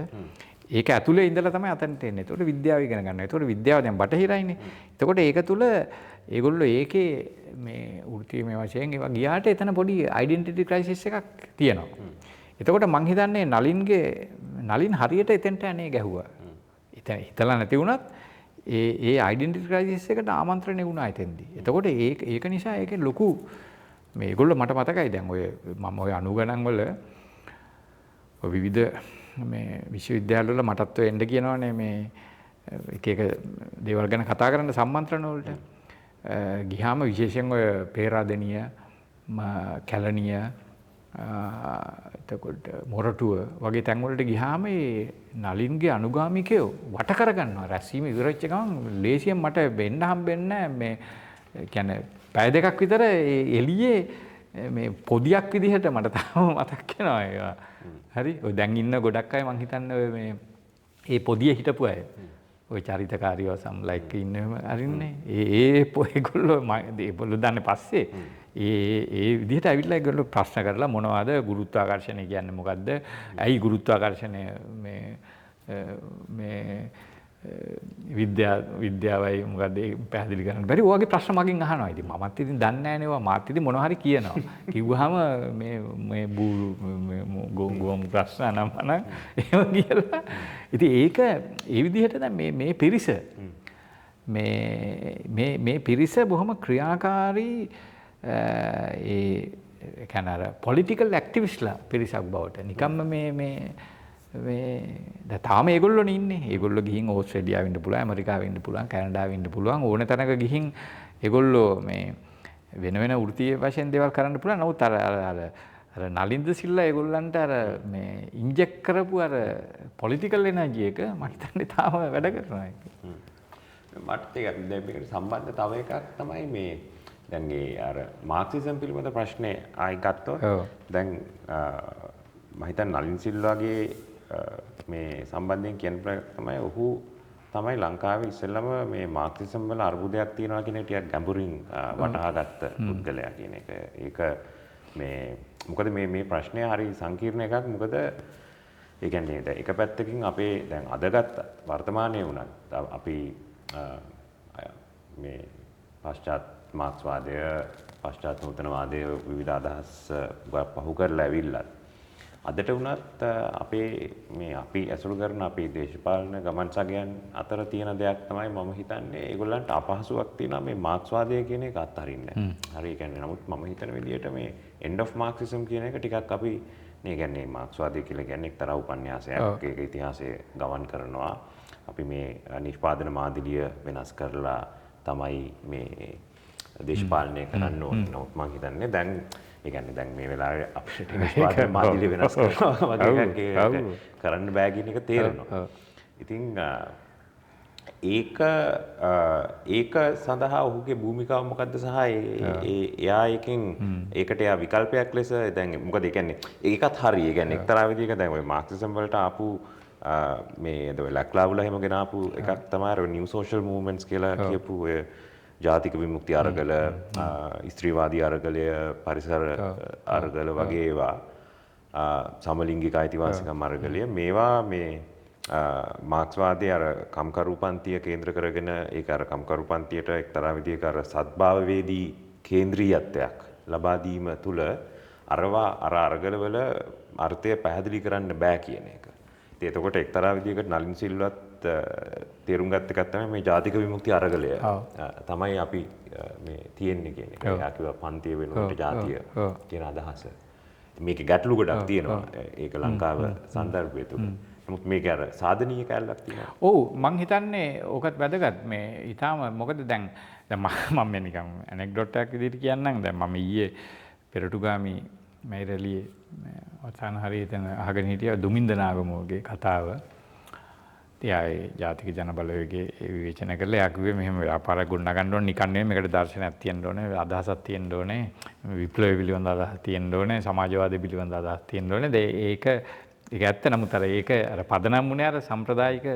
ඒක ඇතුලේ ඉඳලා තමයි අතනට එන්නේ. එතකොට විද්‍යාව ඉගෙන ගන්නවා. එතකොට විද්‍යාව දැන් බටහිරයිනේ. එතකොට ඒක තුල ඒගොල්ලෝ ඒකේ මේ වෘත්තීයමය වශයෙන් ඒවා ගියාට එතන පොඩි ඩෙන්ටිටි ක්‍රයිසිස් එකක් තියෙනවා. එතකොට මං හිතන්නේ නලින් හරියට එතෙන්ට යන්නේ ගැහුවා. හිතලා නැති වුණත් ඒ ඩෙන්ටිටි ක්‍රයිසිස් එකට ආමන්ත්‍රණය වුණා එතෙන්දී. එතකොට ඒක නිසා ඒකේ ලොකු මේගොල්ලෝ මට මතකයි දැන් ඔය මම ඔය 90 ගණන් වල ඔය විවිධ මේ විශ්වවිද්‍යාල වල මටත් ඔය එන්න කියනවනේ මේ එක දේවල් ගැන කතා කරන්න සම්මන්ත්‍රණ වලට ගියාම විශේෂයෙන් ඔය පේරාදෙනිය කැලණිය එතකොට මොරටුව වගේ තැන් වලට ගියාම ඒ නලින්ගේ අනුගාමිකයෝ වට කරගන්නවා රැස්වීම ඉවරච්ච ගමන් ලේසියෙන් මට වෙන්න හම්බෙන්නේ මේ කියන්නේ පැය දෙකක් විතර එළියේ මේ පොදියක් විදිහට මට තාම මතක් වෙනවා ඒවා. හරි. ඔය දැන් ඉන්න ගොඩක් අය මං හිතන්නේ ඔය මේ ඒ පොදියේ හිටපු අය. ඔය චරිතකාරීව සම්ලයික් ඉන්නම අරින්නේ. ඒගොල්ලෝ ඒගොල්ලෝ දන්නේ පස්සේ ඒ විදිහට ඇවිල්ලා ඒගොල්ලෝ ප්‍රශ්න කරලා මොනවද ගුරුත්වාකර්ෂණය කියන්නේ මොකද්ද? ඇයි ගුරුත්වාකර්ෂණය මේ විද්‍යාවයි මොකද පැහැදිලි කරන්න බැරි. ඔයගේ ප්‍රශ්න මගෙන් අහනවා. ඉතින් මමත් ඉතින් දන්නේ නැහැ නේ. මාත් ඉතින් මොනවා හරි කියනවා. කිව්වහම මේ ගෝම් ප්‍රශ්න නම් එහෙම කියලා. ඉතින් ඒක ඒ විදිහට දැන් මේ පිරිස මේ පිරිස බොහොම ක්‍රියාකාරී ඒ කියන්නේ අර පොලිටිකල් ඇක්ටිවිස්ට්ලා පිරිසක් බවට නිකම්ම මේ දැන් තාම ඒගොල්ලෝනේ ඉන්නේ. ඒගොල්ලෝ ගිහින් ඕස්ට්‍රේලියාවෙ ඉන්න පුළුවන්, ඇමරිකාවෙ ඉන්න පුළුවන්, කැනඩාවෙ ඉන්න පුළුවන්. ඕන තැනක ගිහින් ඒගොල්ලෝ මේ වෙන වෘත්තීය වශයෙන් දේවල් කරන්න පුළුවන්. නමුත් අර නලින්ද සිල්ලා ඒගොල්ලන්ට අර මේ ඉන්ජෙක්ට් කරපු අර පොලිටිකල් එනර්ජි එක මම හිතන්නේ තාම වැඩ කරනවා ඒක. මට ඒක දැන් මේකට සම්බන්ධ තව එකක් තමයි මේ දැන් ඒ අර මාක්සිසම් පිළිබඳ ප්‍රශ්නේ ආයි ගත්තොත් දැන් මම හිතන්නේ නලින් සිල්වාගේ මේ සම්බන්ධයෙන් කියන තමයි ඔහු තමයි ලංකාවේ ඉස්සෙල්ලම මේ මාක්සිසම් වල අර්බුදයක් තියෙනවා කියන එක ටිකක් ගැඹුරින් වටහා ගත්ත පුද්ගලයා කියන එක. ඒක මේ මොකද මේ ප්‍රශ්නය හරි සංකීර්ණ එකක්. මොකද ඒ කියන්නේ එක පැත්තකින් අපේ දැන් අදගත් වර්තමානයේ වුණත් අපි මේ පශ්චාත් මාක්ස්වාදය පශ්චාත් නූතනවාදය විවිධ අදහස් පහු කරලා ඇවිල්ලත් අදට වුණත් අපි ඇසුරු කරන අපේ දේශපාලන ගමන් සගයන් අතර තියෙන දෙයක් තමයි මම හිතන්නේ ඒගොල්ලන්ට අපහසුයක් තියෙනවා මේ මාක්ස්වාදය කියන එක අත්හරින්න. හරි ඒ කියන්නේ නමුත් මම හිතන විදිහට මේ end of marxism කියන එක ටිකක් අපි මේ කියන්නේ මාක්ස්වාදය කියලා කියන්නේ එක්තරා උපන්‍යාසයක් ඒක ඉතිහාසය ගමන් කරනවා. අපි මේ නිෂ්පාදන මාදිලිය වෙනස් කරලා තමයි මේ දේශපාලනය කරන්න ඕනේ. නමුත් මම හිතන්නේ දැන් ඒ කියන්නේ දැන් මේ වෙලාවේ අපිට නිෂ්පාදන මාදිලිය වෙනස් කරනවා වගේ එකක් කරන්න බෑ කියන එක තේරෙනවා. ඉතින් ඒක සඳහා ඔහුගේ භූමිකාව මොකද්ද සහ එයා ඒකට එයා විකල්පයක් ලෙස දැන් මොකද ඒ කියන්නේ ඒකත් හරි. ඒ කියන්නේ එක්තරා විදිහක දැන් ඔය මාක්සිසම් වලට ආපු මේ ලැක්ලාවුලා එහෙම ගෙන ආපු එකක් තමයි අර නිව් සෝෂල් මූව්මන්ට්ස් කියලා කියපු ඔය ජාතික විමුක්ති අරගල, ස්ත්‍රීවාදී අරගලය, පරිසර අරගල වගේ ඒවා සමලිංගික අයිතිවාසිකම් අරගලය මේවා මේ මාක්ස්වාදයේ අර කම්කරුපන්තිය කේන්ද්‍ර කරගෙන ඒක අර කම්කරුපන්තියට එක්තරා විදිහක අර සද්භාවවේදී කේන්ද්‍රීයත්වයක් ලබා දීම තුළ අරවා අර අරගලවල අර්ථය පැහැදිලි කරන්න බෑ කියන එක. ඉතින් එතකොට එක්තරා විදිහකට නලින් සිල්වත් තේරුම් ගත්ත එකක් තමයි මේ ජාතික විමුක්ති අරගලය තමයි අපි මේ තියෙන්නේ කියන එක. එයා කිව්වා පන්තිය වෙනුවට ජාතිය කියන අදහස. මේක ගැටලු ගොඩක් තියෙනවා. ඒක ලංකාව සන්දර්භය තුළ. නමුත් මේක අර සාධනීය කැලලක් තියෙනවා. ඔව් මං හිතන්නේ ඕකත් වැදගත් මේ ඊටාම මොකද දැන් මම මේ නිකන් ඇනෙක්ඩොට් එකක් විදිහට කියන්නම්. දැන් මම ඊයේ පෙරටුගාමි මෛරලියේ අවසාන හරියට අහගෙන හිටියා දුමින්ද නාගමෝගේ කතාව. තියායි ජාතික ජන බලවේගයේ විවේචන කරලා එයා කිව්වේ මෙහෙම ව්‍යාපාරයක් ගොඩනගන්න ඕනේ නිකන් නෙමෙයි මේකට දර්ශනයක් තියෙන්න ඕනේ අදහසක් තියෙන්න ඕනේ විප්ලවය පිළිබඳ අදහසක් තියෙන්න ඕනේ සමාජවාදය පිළිබඳ අදහසක් තියෙන්න ඕනේ ඒක ඇත්ත නමුත් අර ඒක අර පදනම් වුණේ අර සම්ප්‍රදායික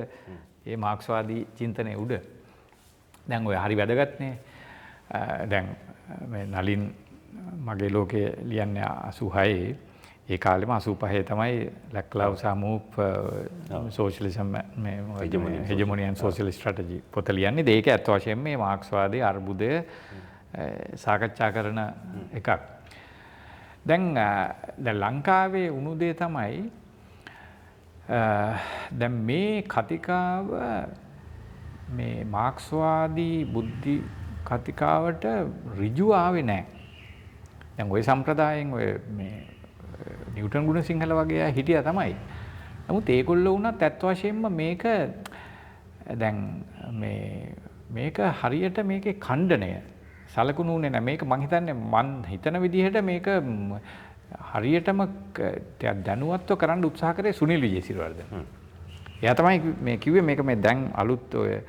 ඒ මාක්ස්වාදී චින්තනයේ උඩ දැන් ඔය හරි වැදගත්නේ දැන් මේ නලින් මගේ ලෝකයේ ලියන්නේ 86 ඒ කාලෙම 85 තමයි ලැක්ලාව් සමූප් සෝෂලිසම් මේ හෙජමොනි ඇන්ඩ් සෝෂලිස්ට් ස්ට්‍රැටජි පොත ලියන්නේ. ඒක ඇත්ත වශයෙන්ම මේ මාක්ස්වාදී අර්බුදය සාකච්ඡා කරන එකක්. දැන් ලංකාවේ වුණු දේ තමයි දැන් මේ කතිකාව මේ මාක්ස්වාදී බුද්ධි කතිකාවට ඍජුව ආවේ නැහැ. දැන් ওই සම්ප්‍රදායෙන් ඔය මේ නිව්ටන් ගුණසිංහල වගේ අය හිටියා තමයි. නමුත් ඒගොල්ලෝ වුණත් ඇත්ත වශයෙන්ම මේක දැන් මේක හරියට මේකේ ඛණ්ඩනය සලකුණු උනේ නැහැ. මේක මං හිතන්නේ මං හිතන විදිහට මේක හරියටම දැනුවත්ව කරන්න උත්සාහ කරේ සුනිල් විජේසිරිවර්ධන. එයා තමයි මේ කිව්වේ මේක මේ දැන් අලුත් ඔය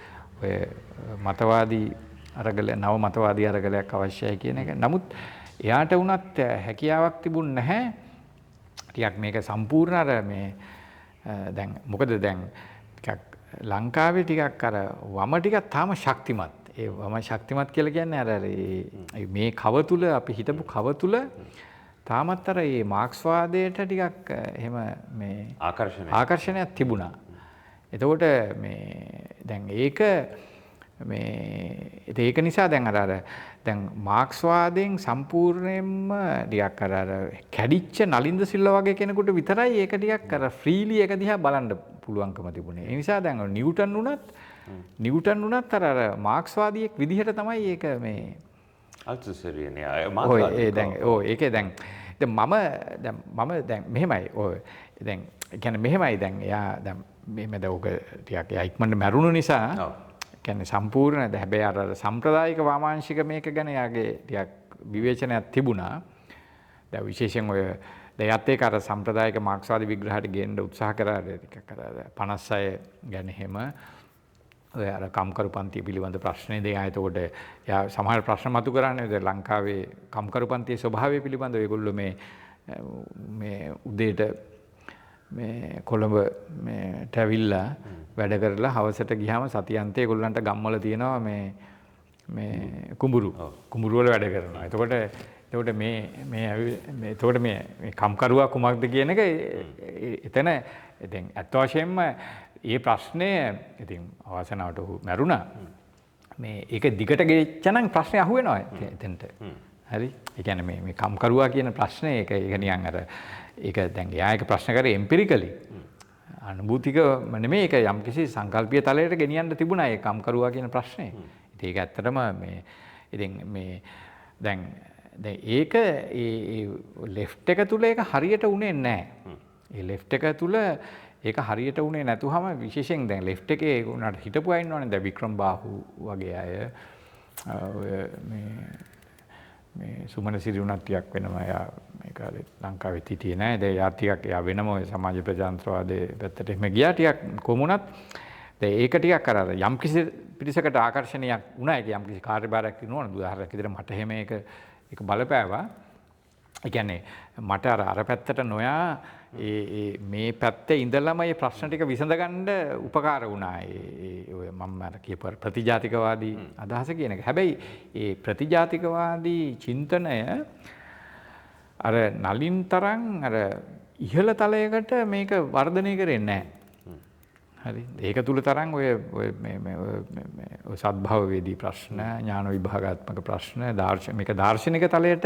මතවාදී අරගල නව මතවාදී අරගලයක් අවශ්‍යයි කියන එක. නමුත් එයාට වුණත් හැකියාවක් තිබුණ නැහැ. ටිකක් මේක සම්පූර්ණ අර මේ දැන් මොකද දැන් ටිකක් ලංකාවේ ටිකක් අර වම ටිකක් තාම ශක්තිමත්. ඒ වම ශක්තිමත් කියලා කියන්නේ අර මේ කව තුල අපි හිතපු කව තුල තාමත් අර මේ මාක්ස්වාදයට ටිකක් එහෙම මේ ආකර්ෂණයක් තිබුණා. එතකොට මේ දැන් ඒක නිසා දැන් දැන් මාක්ස්වාදයෙන් සම්පූර්ණයෙන්ම ටිකක් අර කැඩිච්ච නලින්ද සිල්වා වගේ කෙනෙකුට විතරයි ඒක ටිකක් අර ෆ්‍රීලි එක දිහා බලන්න පුළුවන්කම තිබුණේ. ඒ නිසා දැන් නිව්ටන් උනත් අර මාක්ස්වාදියෙක් විදිහට තමයි ඒක මේ අල්තුසරියනේ ඒකේ දැන් මම දැන් මෙහෙමයි ඔය දැන් කියන්නේ මෙහෙමයි දැන් එයා දැන් මෙහෙමද ඔක ටිකක් එයා ඉක්මනට මැරුණු නිසා කියන්නේ සම්පූර්ණ හැබැයි අර සම්ප්‍රදායික වාමාංශික මේක ගැන යාගේ ටිකක් විවේචනයක් තිබුණා. දැන් විශේෂයෙන් ඔය දැයත් ඒක අර සම්ප්‍රදායික මාක්ස්වාදී විග්‍රහයට ගේන්න උත්සාහ කරා ටිකක් අර 56 ගැන හැම ඔය අර කම්කරු පන්තිය පිළිබඳ ප්‍රශ්නේ දෙයා එතකොට යා සමහර ප්‍රශ්න මතු කරන්නේ දැන් ලංකාවේ කම්කරු පන්තියේ ස්වභාවය පිළිබඳව ඒගොල්ලෝ මේ උදේට මේ කොළඹ මේට ඇවිල්ලා වැඩ කරලා හවසට ගියාම සතියන්තේ ඒගොල්ලන්ට ගම්වල තියෙනවා මේ කුඹුරු වල වැඩ කරනවා. එතකොට මේ කම්කරුවා කුමක්ද කියන එක එතන ඉතින් අත් වශයෙන්ම ඒ ප්‍රශ්නය ඉතින් අවසනාවට ඔහු මැරුණා. මේ ඒක දිගට ගෙච්ච නම් ප්‍රශ්නේ අහුවෙනවා එතනට. හරි. ඒ කියන්නේ මේ කම්කරුවා කියන ප්‍රශ්නේ ඒක නිකන් අර ඒක දැන් එයා එක ප්‍රශ්න කරේ එම්පිරිකලි. අනුභූතිකම නෙමෙයි ඒක යම්කිසි සංකල්පීය තලයට ගෙනියන්න තිබුණා ඒ කම්කරුවා කියන ප්‍රශ්නේ. ඉතින් ඒක ඇත්තටම දැන් ඒක ඒ ලෙෆ්ට් එක තුල ඒක හරියට උනේ නැහැ. ඒ ලෙෆ්ට් එක තුල ඒක හරියට උනේ නැතුවම විශේෂයෙන් දැන් ලෙෆ්ට් එකේ උනාට හිටපු අය ඉන්නවනේ දැන් වික්‍රම් බාහු වගේ අය මේ සුමන සිරි උනත් ටිකක් වෙනම එයා මේ කාලේ ලංකාවේ හිටියේ නෑ. දැන් එයා ටිකක් එයා වෙනම ඔය සමාජ ප්‍රජාතන්ත්‍රවාදයේ පැත්තට එහෙම ගියා ටිකක් කොමුණත්. දැන් ඒක ටිකක් අර යම්කිසි පිරිසකට ආකර්ෂණයක් වුණා. ඒක යම්කිසි කාර්යභාරයක් දිනුවා. උදාහරණයක් විදිහට මට එහෙම ඒක බලපෑවා. ඒ කියන්නේ මට අර පැත්තට නොයා මේ පැත්තේ ඉඳලම මේ ප්‍රශ්න ටික විසඳගන්න උපකාර වුණා. ඔය මම අර කියපු ප්‍රතිජාතිකවාදී අදහස කියන එක. හැබැයි ඒ ප්‍රතිජාතිකවාදී චින්තනය අර නලින් තරම් අර ඉහළ තලයකට මේක වර්ධනය කරේ නැහැ. හරි. ඒක තුල තරම් ඔය සද්භාවවේදී ප්‍රශ්න, ඥාන විභාගාත්මක ප්‍රශ්න, මේක දාර්ශනික තලයට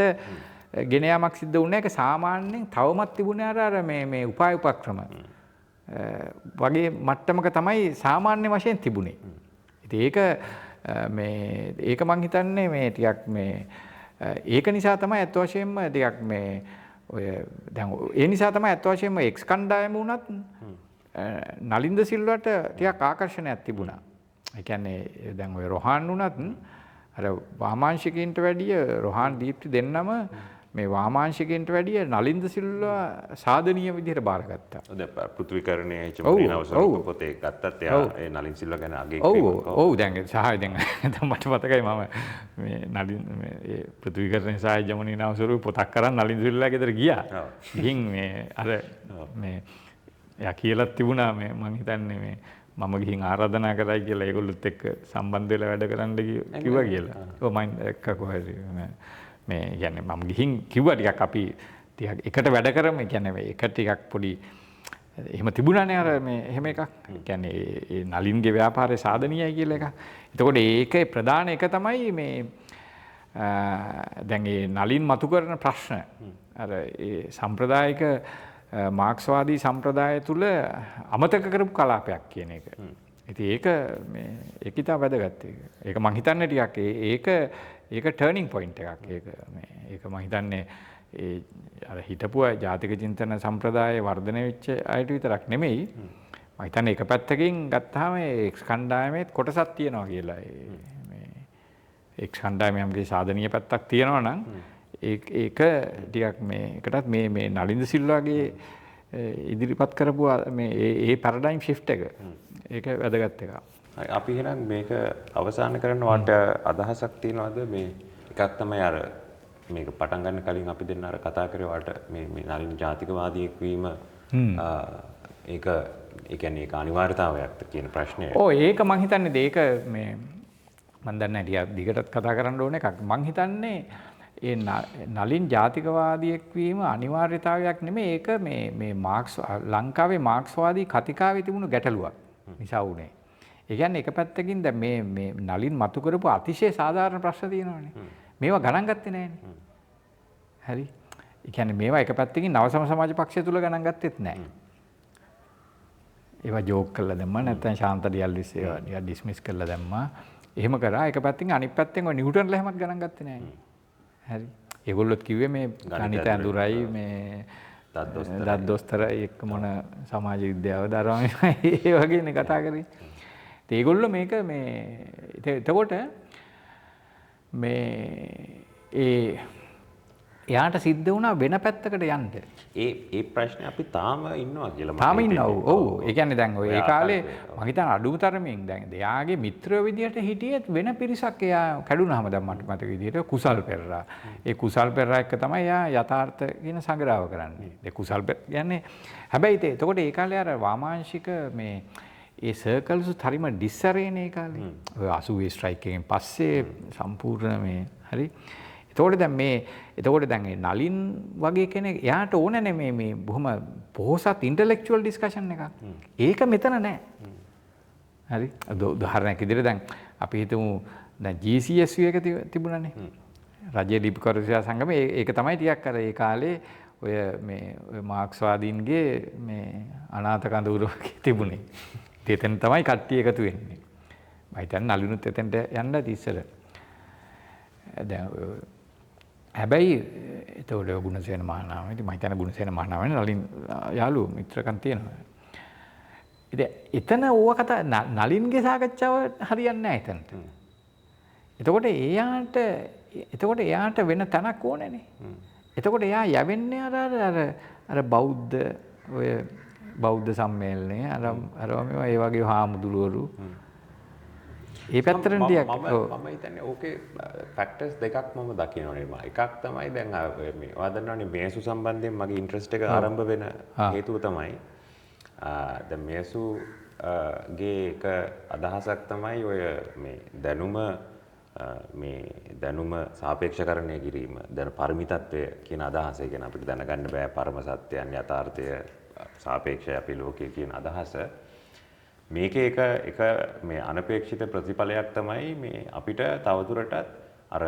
ගෙන යාමක් සිද්ධ වුණේ ඒක සාමාන්‍යයෙන් තවමත් තිබුණේ අර මේ උපාය උපක්‍රම වගේ මට්ටමක තමයි සාමාන්‍ය වශයෙන් තිබුණේ. ඉතින් ඒක මං හිතන්නේ මේ ටිකක් මේ ඒක නිසා තමයි අත් වශයෙන්ම ටිකක් මේ ඔය දැන් ඒ නිසා තමයි අත් වශයෙන්ම එක්ස් කණ්ඩායම වුණත් නලින්ද සිල්වට ටිකක් ආකර්ෂණයක් තිබුණා. ඒ කියන්නේ දැන් ඔය රොහාන් වුණත් අර වාමාංශිකයින්ට වැඩිය රොහාන් දීප්ති දෙන්නම මේ වාමාංශිකයින්ට වැඩිය නලින්ද සිල්වා සාධනීය විදිහට බාරගත්තා. දැන් පෘථිවිකරණයේ චමරින අවසර පොතේ ගත්තත් එයා ඒ නලින් සිල්වා ගැන අගය කිරීමක්. ඔව් දැන් සහාය දැන් මට මතකයි මම මේ නලින් මේ පෘථිවිකරණයේ සහාය ජමනින අවසර පොතක් කරන් නලින් සිල්වා ගෙදර ගියා. ගිහින් මේ අර මේ එයා කියලා තිබුණා මේ මං හිතන්නේ මේ මම ගිහින් ආරාධනා කරයි කියලා ඒගොල්ලොත් එක්ක සම්බන්ධ වෙලා වැඩ කරන්න කිව්වා කියලා. ඔව් මම එක්ක කොහෙද මේ කියන්නේ මම ගිහින් කිව්වා ටිකක් අපි ටිකක් එකට වැඩ කරමු. ඒ කියන්නේ එක ටිකක් පොඩි එහෙම තිබුණානේ අර මේ එහෙම එකක්. ඒ කියන්නේ ඒ නලින්ගේ ව්‍යාපාරේ සාධනීයයි කියලා එකක්. එතකොට ඒකේ ප්‍රධාන එක තමයි මේ දැන් ඒ නලින් මතු කරන ප්‍රශ්න අර ඒ සම්ප්‍රදායික මාක්ස්වාදී සම්ප්‍රදාය තුළ අමතක කරපු කලාපයක් කියන එක. ඉතින් ඒක මේ ඒක ඉතා වැදගත් එක. ඒක මං හිතන්නේ ටිකක් ඒක ටර්නින් පොයින්ට් එකක්. ඒක මං හිතන්නේ ඒ අර හිටපු ජාතික චින්තන සම්ප්‍රදායේ වර්ධනය වෙච්ච අයට විතරක් නෙමෙයි. මං හිතන්නේ එක පැත්තකින් ගත්තාම ඒ එක්ස් කණ්ඩායමේ කොටසක් තියෙනවා කියලා. මේ එක්ස් කණ්ඩායමේ සාධනීය පැත්තක් තියෙනවා නම් ඒක ටිකක් මේකටත් මේ නලින්ද සිල්වාගේ ඉදිරිපත් කරපු මේ ඒ පැරඩයිම් ෂිෆ්ට් එක ඒක වැදගත් එකක්. අපි එහෙනම් මේක අවසන් කරන්න වට අදහසක් තියනවාද මේ එකක් තමයි අර මේක පටන් ගන්න කලින් අපි දෙන්න අර කතා කරේ වට මේ නලින් ජාතිකවාදියෙක් වීම ඒක ඒ කියන්නේ ඒක අනිවාර්යතාවයක්ද කියන ප්‍රශ්නය. ඔව් ඒක මං හිතන්නේ ඒක මේ මන් දන්නේ නැහැ ටිකක් දිගටත් කතා කරන්න ඕන එකක්. මං හිතන්නේ ඒ නලින් ජාතිකවාදියෙක් වීම අනිවාර්යතාවයක් නෙමෙයි ඒක මේ මාක්ස් ලංකාවේ මාක්ස්වාදී කතිකාවේ තිබුණු ගැටලුවක් නිසා වුණේ. ඒ කියන්නේ එක පැත්තකින් දැන් මේ නලින් මතු කරපු අතිශය සාධාරණ ප්‍රශ්න තියෙනවානේ. මේවා ගණන් ගත්තේ නැහැනේ. හරි. ඒ කියන්නේ මේවා එක පැත්තකින් නව සමාජ පක්ෂය තුල ගණන් ගත්තෙත් නැහැ. ඒවා ජෝක් කරලා දැම්මා නැත්නම් ශාන්ත ඩියල්විස් ඒවා නිකන් ඩිස්මිස් කරලා දැම්මා. එහෙම කරා එක පැත්තකින් අනිත් පැත්තෙන් ඔය නිව්ටන්ලා හැමත් ගණන් ගත්තේ නැහැ. හරි. ඒගොල්ලොත් කිව්වේ මේ ගණිත ඇඳුරයි මේ දත්දොස්තරයි එක්ක මොන සමාජ විද්‍යාව දරවම ඒ වගේනේ කතා කරේ. ඉතින් ඒගොල්ලෝ මේක මේ එතකොට මේ එයාට සිද්ධ වුණා වෙන පැත්තකට යන්න. ඒ ප්‍රශ්නේ අපි තාම ඉන්නවා කියලා මම තාම ඉන්නවා. ඔව්. ඒ කියන්නේ දැන් ඔය ඒ කාලේ මම හිතන අඩුම තරමින් දැන් එයාගේ මිත්‍රයෝ විදියට හිටියෙත් වෙන පිරිසක් එයා කැඩුනහම දැන් මට මතක විදියට කුසල් පෙරරා. ඒ කුසල් පෙරරා එක්ක තමයි එයා යථාර්ථ කියන සංග්‍රහව කරන්නේ. ඒ කුසල් කියන්නේ හැබැයි එතකොට ඒ කාලේ අර වාමාංශික මේ ඒ සර්කල්ස් හරිම ඩිස්සරේනේ ඒ කාලේ. ඔය 80 ස්ට්‍රයික් එකෙන් පස්සේ සම්පූර්ණ මේ හරි. එතකොට දැන් මේ නලින් වගේ කෙනෙක් එයාට ඕනනේ මේ බොහොම පොහොසත් ඉන්ටෙලෙක්චුවල් ඩිස්කෂන් එකක්. ඒක මෙතන නැහැ. හරි. උදාහරණයක් විදිහට දැන් අපි හිතමු දැන් GCSU එක තිබුණානේ. රජයේ ලිපිකරුසියා සංගමේ ඒක තමයි ටිකක් අර ඒ කාලේ ඔය මාක්ස්වාදීන්ගේ මේ අනාථ කඳවුර වගේ තිබුණේ. එතෙන් තමයි කට්ටිය එකතු වෙන්නේ. මම හිතන්නේ නලිනුත් එතෙන්ට යන්න ඉස්සර. දැන් හැබැයි එතකොට ගුණසේන මහානාම ඉතින් මම හිතන්නේ ගුණසේන මහානාමනේ නලින් යාළුවෝ මිත්‍රකම් තියෙනවා. ඉතින් එතන ඕව කතා නලින්ගේ සාකච්ඡාව හරියන්නේ නැහැ එතනට. එතකොට එයාට වෙන තැනක් ඕනේනේ. එතකොට එයා යවෙන්නේ අර බෞද්ධ සම්මේලනය අර මේවා ඒ වගේ හාමුදුරුවරු ඒ පැත්තට ටිකක් මම හිතන්නේ ඕකේ ෆැක්ටර්ස් දෙකක් මම දකිනවනේ. එකක් තමයි දැන් මේ ඔයා දන්නවනේ මේසු සම්බන්ධයෙන් මගේ ඉන්ට්‍රස්ට් එක ආරම්භ වෙන හේතුව තමයි දැන් මේසු ගේ එක අදහසක් තමයි ඔය මේ දැනුම සාපේක්ෂකරණය කිරීම දැන් පරිමිතත්වය කියන අදහස. ඒ කියන්නේ අපිට දැනගන්න බෑ පරම සත්‍යයන් යථාර්ථය සාපේක්ෂයි අපේ ලෝකයේ කියන අදහස. මේකේ එක මේ අනපේක්ෂිත ප්‍රතිඵලයක් තමයි මේ අපිට තවදුරටත් අර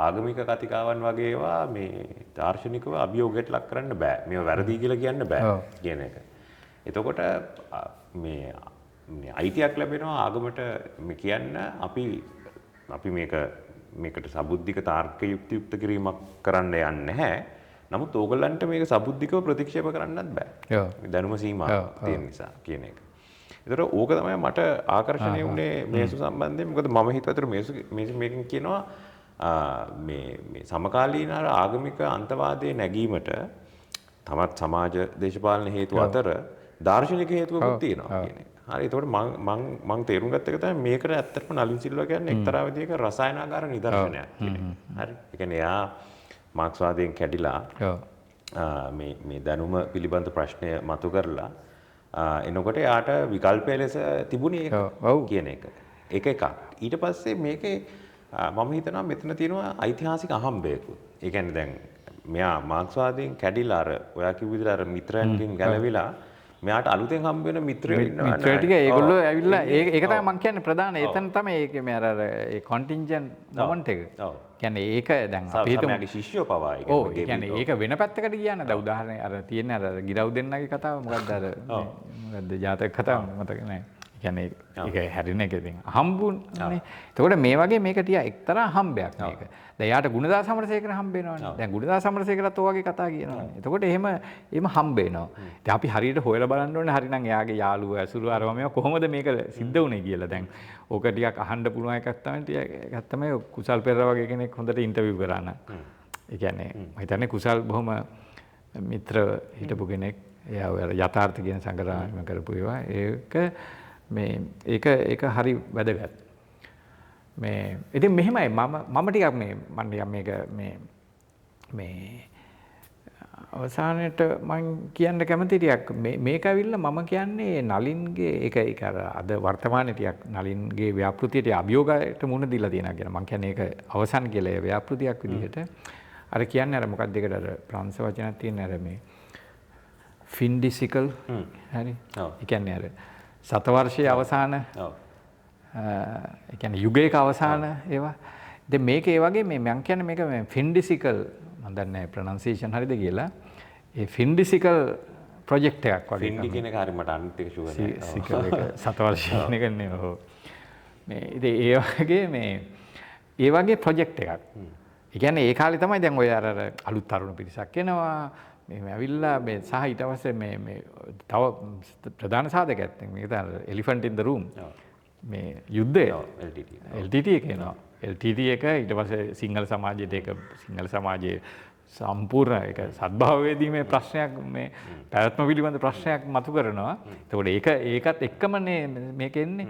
ආගමික කතිකාවන් වගේ ඒවා මේ දාර්ශනිකව අභියෝගයට ලක් කරන්න බෑ. මේවා වැරදි කියලා කියන්න බෑ කියන එක. එතකොට මේ අයිතියක් ලැබෙනවා ආගමට මේ කියන්න අපි මේකට සබුද්ධික තාර්ක යුක්ත කිරීමක් කරන්න යන්නේ නැහැ. නමුත් ඕගොල්ලන්ට මේක සබුද්ධිකව ප්‍රතික්ෂේප කරන්නත් බෑ. දැනුම සීමාවක් තියෙන නිසා කියන එක. ඒතර ඕක තමයි මට ආකර්ෂණය වුණේ මේසු සම්බන්ධයෙන්. මොකද මම හිතුවා මේකෙන් කියනවා මේ සමකාලීන ආගමික අන්තවාදයේ නැගීමට තමත් සමාජ දේශපාලන හේතු අතර දාර්ශනික හේතුවකුත් තියෙනවා කියන එක. හරි. ඒතකොට මම තේරුම් ගත්ත එක තමයි මේකට ඇත්තටම නලින් සිල්වා කියන්නේ එක්තරා විදිහක රසායනාගාර නිදර්ශනයක් කියන එක. හරි. ඒ කියන්නේ එයා මාක්ස්වාදයෙන් කැඩිලා මේ දැනුම පිළිබඳ ප්‍රශ්නය මතු කරලා එනකොට යාට විකල්පය ලෙස තිබුණේ කියන එක. එකක්. ඊට පස්සේ මේකේ මම හිතනවා මෙතන තියෙනවා ඓතිහාසික අහම්බයකුත්. ඒ කියන්නේ දැන් මෙයා මාක්ස්වාදයෙන් කැඩිලා අර ඔයා කිව්ව විදිහට අර මිත්‍රයන්ගෙන් ගැලවිලා මෙයාට අලුතෙන් හම්බ වෙන මිත්‍රයෝ ඉන්නවා. මිත්‍රයෝ ටික ඒගොල්ලෝ ඇවිල්ලා ඒක තමයි මම කියන්නේ ප්‍රධාන. එතන තමයි ඒක මේ අර ඒ කොන්ටින්ජන්ට් මොමන්ට් එක. ඔව්. කියන්නේ ඒක දැන් අපි හිතමු සමහරගේ ශිෂ්‍යෝ පවා ඒක. ඔව්. ඒ කියන්නේ ඒක වෙන පැත්තකට කියන්න. දැන් උදාහරණයක් අර තියෙන අර ගිරව් දෙන්නගේ කතාව මොකක්ද අර මොකක්ද ජාතක කතාව මතක නැහැ. කියන්නේ ඒක හැරෙන එක ඉතින් හම්බුනේ. එතකොට මේ වගේ මේක ටික එක්තරා හම්බයක් මේක. දැන් යාට ගුණදාස සමරසේකර හම්බ වෙනවනේ. දැන් ගුණදාස සමරසේකරත් ඔය වගේ කතා කියනවනේ. එතකොට එහෙම හම්බ වෙනවා. ඉතින් අපි හරියට හොයලා බලන්න ඕනේ හරිනම් එයාගේ යාළුවෝ ඇසුරු අරවා මේවා කොහොමද මේක සිද්ධ වුනේ කියලා. දැන් ඕක ටිකක් අහන්න පුළුවන් එකක් තමයි කුසල් පෙරේරා වගේ කෙනෙක් හොඳට ඉන්ටර්විව් කරන්න. ඒ කියන්නේ මම හිතන්නේ කුසල් බොහොම මිත්‍ර හිටපු කෙනෙක්. එයා ඔය යථාර්ථ කියන සංග්‍රහය කරපු ඒවා. ඒක හරි වැදගත්. මේ ඉතින් මෙහෙමයි මම ටිකක් මේක මේ අවසානයේට මම කියන්න කැමති ටිකක් මේක ඇවිල්ලා මම කියන්නේ නලින්ගේ ඒක අර අද වර්තමානයේ ටිකක් නලින්ගේ ව්‍යාපෘතියට අභියෝගයට මුහුණ දීලා තියෙනවා කියන මම කියන්නේ ඒක අවසන් කියලා ව්‍යාපෘතියක් විදිහට අර කියන්නේ අර මොකක්ද ඒකට අර ප්‍රංශ වචනක් තියෙන අර මේ ෆින්ඩිසිකල් හරි ඒ කියන්නේ අර සතවර්ෂයේ අවසාන ඒ කියන්නේ යුගයක අවසාන ඒවා. ඉතින් මේක ඒ වගේ මම කියන්නේ මේක ෆින්ඩිසිකල් මම දන්නේ නැහැ ප්‍රොනන්සියේෂන් හරිද කියලා. ඒ ෆින්ඩිසිකල් ප්‍රොජෙක්ට් එකක් වගේ. ෆින්ඩි කියන එක හරි මට අනිත් එක ෂුවර් නෑ. සිකල් එක සතවර්ෂයේ කියන එක නේ. ඔව්. මේ ඉතින් ඒ වගේ ප්‍රොජෙක්ට් එකක්. ඒ කියන්නේ ඒ කාලේ තමයි දැන් ඔය අර අලුත් තරුණ පිරිසක් එනවා. මේ ඇවිල්ලා මේ සහ ඊට පස්සේ මේ තව ප්‍රධාන සාධකයක් මේක තමයි එලිෆන්ට් ඉන් ද රූම් මේ යුද්ධය LTT එක එනවා LTT එක ඊට පස්සේ සිංහල සමාජයට ඒක සිංහල සමාජයේ සම්පූර්ණ ඒක සද්භාවයේදී මේ ප්‍රශ්නයක් මේ පැවැත්ම පිළිබඳ ප්‍රශ්නයක් මතු කරනවා. ඒතකොට ඒකත් එක්කමනේ මේක එන්නේ.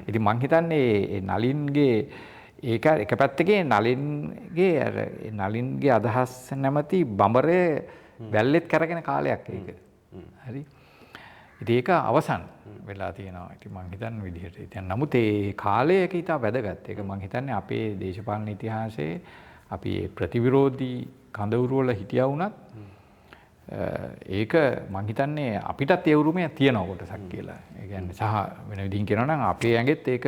ඉතින් මං හිතන්නේ ඒ නලින්ගේ ඒක එක පැත්තකේ නලින්ගේ අදහස් නැමැති බඹරේ වැල්ලෙත් කරගෙන කාලයක් ඒක. හරි. ඉතින් ඒක අවසන් වෙලා තියෙනවා. ඉතින් මං හිතන විදිහට. ඉතින් නමුත් ඒ කාලය ඒක ඉතා වැදගත්. ඒක මං හිතන්නේ අපේ දේශපාලන ඉතිහාසයේ අපි ප්‍රතිවිරෝධී කඳවුරු වල හිටියා වුණත් ඒක මං හිතන්නේ අපිටත් ඒ උරුමය තියෙන කොටසක් කියලා. ඒ කියන්නේ සහ වෙන විදිහින් කියනවා නම් අපේ ඇඟෙත් ඒක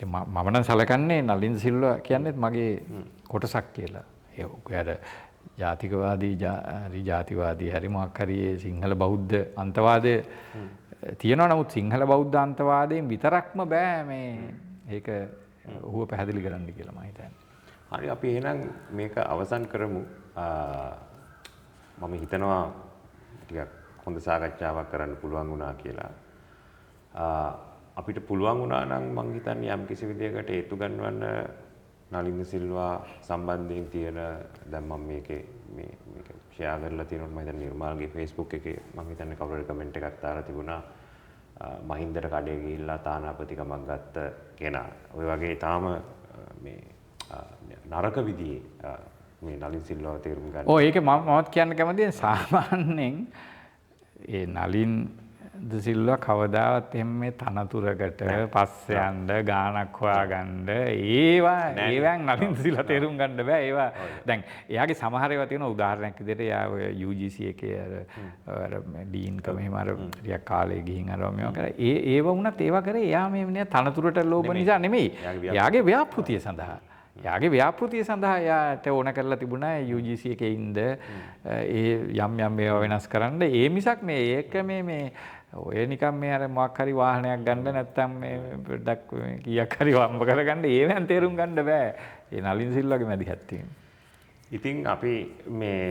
මම නම් සලකන්නේ නලින් සිල්වා කියන්නේත් මගේ කොටසක් කියලා. ඒ ජාතිවාදී හරි මොකක් හරි සිංහල බෞද්ධ අන්තවාදය තියෙනවා. නමුත් සිංහල බෞද්ධ අන්තවාදයෙන් විතරක්ම බෑ මේ ඒක ඌව පැහැදිලි කරන්න කියලා මම හිතන්නේ. හරි අපි එහෙනම් මේක අවසන් කරමු. මම හිතනවා ටිකක් හොඳ සාකච්ඡාවක් කරන්න පුළුවන් වුණා කියලා. අපිට පුළුවන් වුණා නම් මම හිතන්නේ යම් කිසි විදියකට හේතු ගන්නවන්න නලින් සිල්වා සම්බන්ධයෙන් තියෙන දැන් මම මේක ෂෙයා කරලා තියෙනවා මම හිතන්නේ නිර්මාල්ගේ Facebook එකේ මම හිතන්නේ කවුරු හරි කමෙන්ට් එකක් දාලා තිබුණා මහින්දට කඩේ ගිහිල්ලා තානාපතිකමක් ගත්ත කෙනා. ඔය වගේ තාම මේ නරක විදිහේ මේ නලින් සිල්වාව තේරුම් ගන්න. ඔව් ඒක මමත් කියන්න කැමතියි සාමාන්‍යයෙන් ඒ නලින් සිල්වා කවදාවත් එහෙම මේ තනතුරකට පස්සේ යන්න ගානක් හොයාගන්න ඒවෙන් නලින් සිල්වා තේරුම් ගන්න බෑ. ඒවා දැන් එයාගේ සමහර ඒවා තියෙන උදාහරණයක් විදිහට එයා ඔය UGC එකේ අර ඩීන්කම එහෙම අර ටිකක් කාලේ ගිහින් අරවා මේවා කරා. ඒව වුණත් ඒවා කරේ එයා මේ තනතුරට ලෝභ නිසා නෙමෙයි. එයාගේ ව්‍යාපෘතිය සඳහා. යාගේ ව්‍යාපෘතිය සඳහා යාට ඕන කරලා තිබුණා UGC එකේ ඉඳ ඒ යම් මේවා වෙනස් කරන්න. ඒ මිසක් ඒක මේ ඔය නිකන් මේ අර මොකක් හරි වාහනයක් ගන්න නැත්නම් මේ පොඩ්ඩක් කීයක් හරි වම්බ කරගන්න ඒවෙන් තේරුම් ගන්න බෑ. ඒ නලින් සිල්වාගේ මැදිහත් වීම. ඉතින් අපි මේ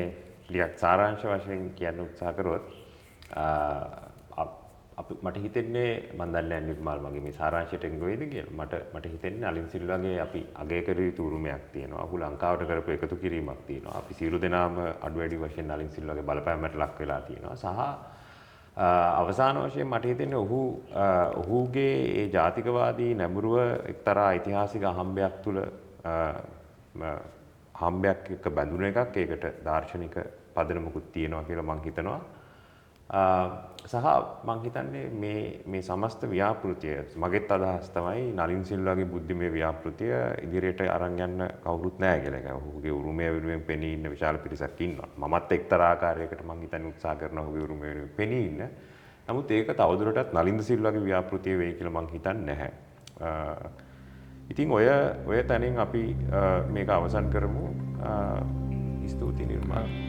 ටිකක් සාරාංශ වශයෙන් කියන්න උත්සාහ කරොත් මට හිතෙන්නේ මම දන්නේ නැහැ නිර්මාල් මගේ මේ සාරාංශයට එංගොයිද කියලා. මට හිතෙන්නේ නලින් සිල්වාගේ අපි අගය කළ යුතු උරුමයක් තියෙනවා. අපු ලංකාවට කරපු එකතු කිරීමක් තියෙනවා. අපි සියලු දෙනාම අඩු වැඩි වශයෙන් නලින් සිල්වාගේ බලපෑමට ලක් වෙලා තියෙනවා. සහ අවසාන වශයෙන් මට හිතෙන්නේ ඔහුගේ ඒ ජාතිකවාදී නැඹුරුව එක්තරා ඓතිහාසික අහම්බයක් තුළ හම්බයක් එක්ක බැඳුන එකක්. ඒකට දාර්ශනික පදනමකුත් තියෙනවා කියලා මම හිතනවා. සහ මම හිතන්නේ මේ සමස්ත ව්‍යාපෘතිය මගෙත් අදහස් තමයි නලින් සිල්වාගේ බුද්ධිමය ව්‍යාපෘතිය ඉදිරියට අරන් යන්න කවුරුත් නැහැ කියලා. ඒක ඔහුගේ උරුමය වෙනුවෙන් පෙනී ඉන්න විශාල පිරිසක් ඉන්නවා. මමත් එක්තරා ආකාරයකට මම හිතන්නේ උත්සාහ කරනවා ඔහුගේ උරුමය වෙනුවෙන් පෙනී ඉන්න. නමුත් ඒක තවදුරටත් නලින් සිල්වාගේ ව්‍යාපෘතිය වෙයි කියලා මම හිතන්නේ නැහැ. ඉතින් ඔය තැනින් අපි මේක අවසන් කරමු. ස්තුතියි නිර්මාල්.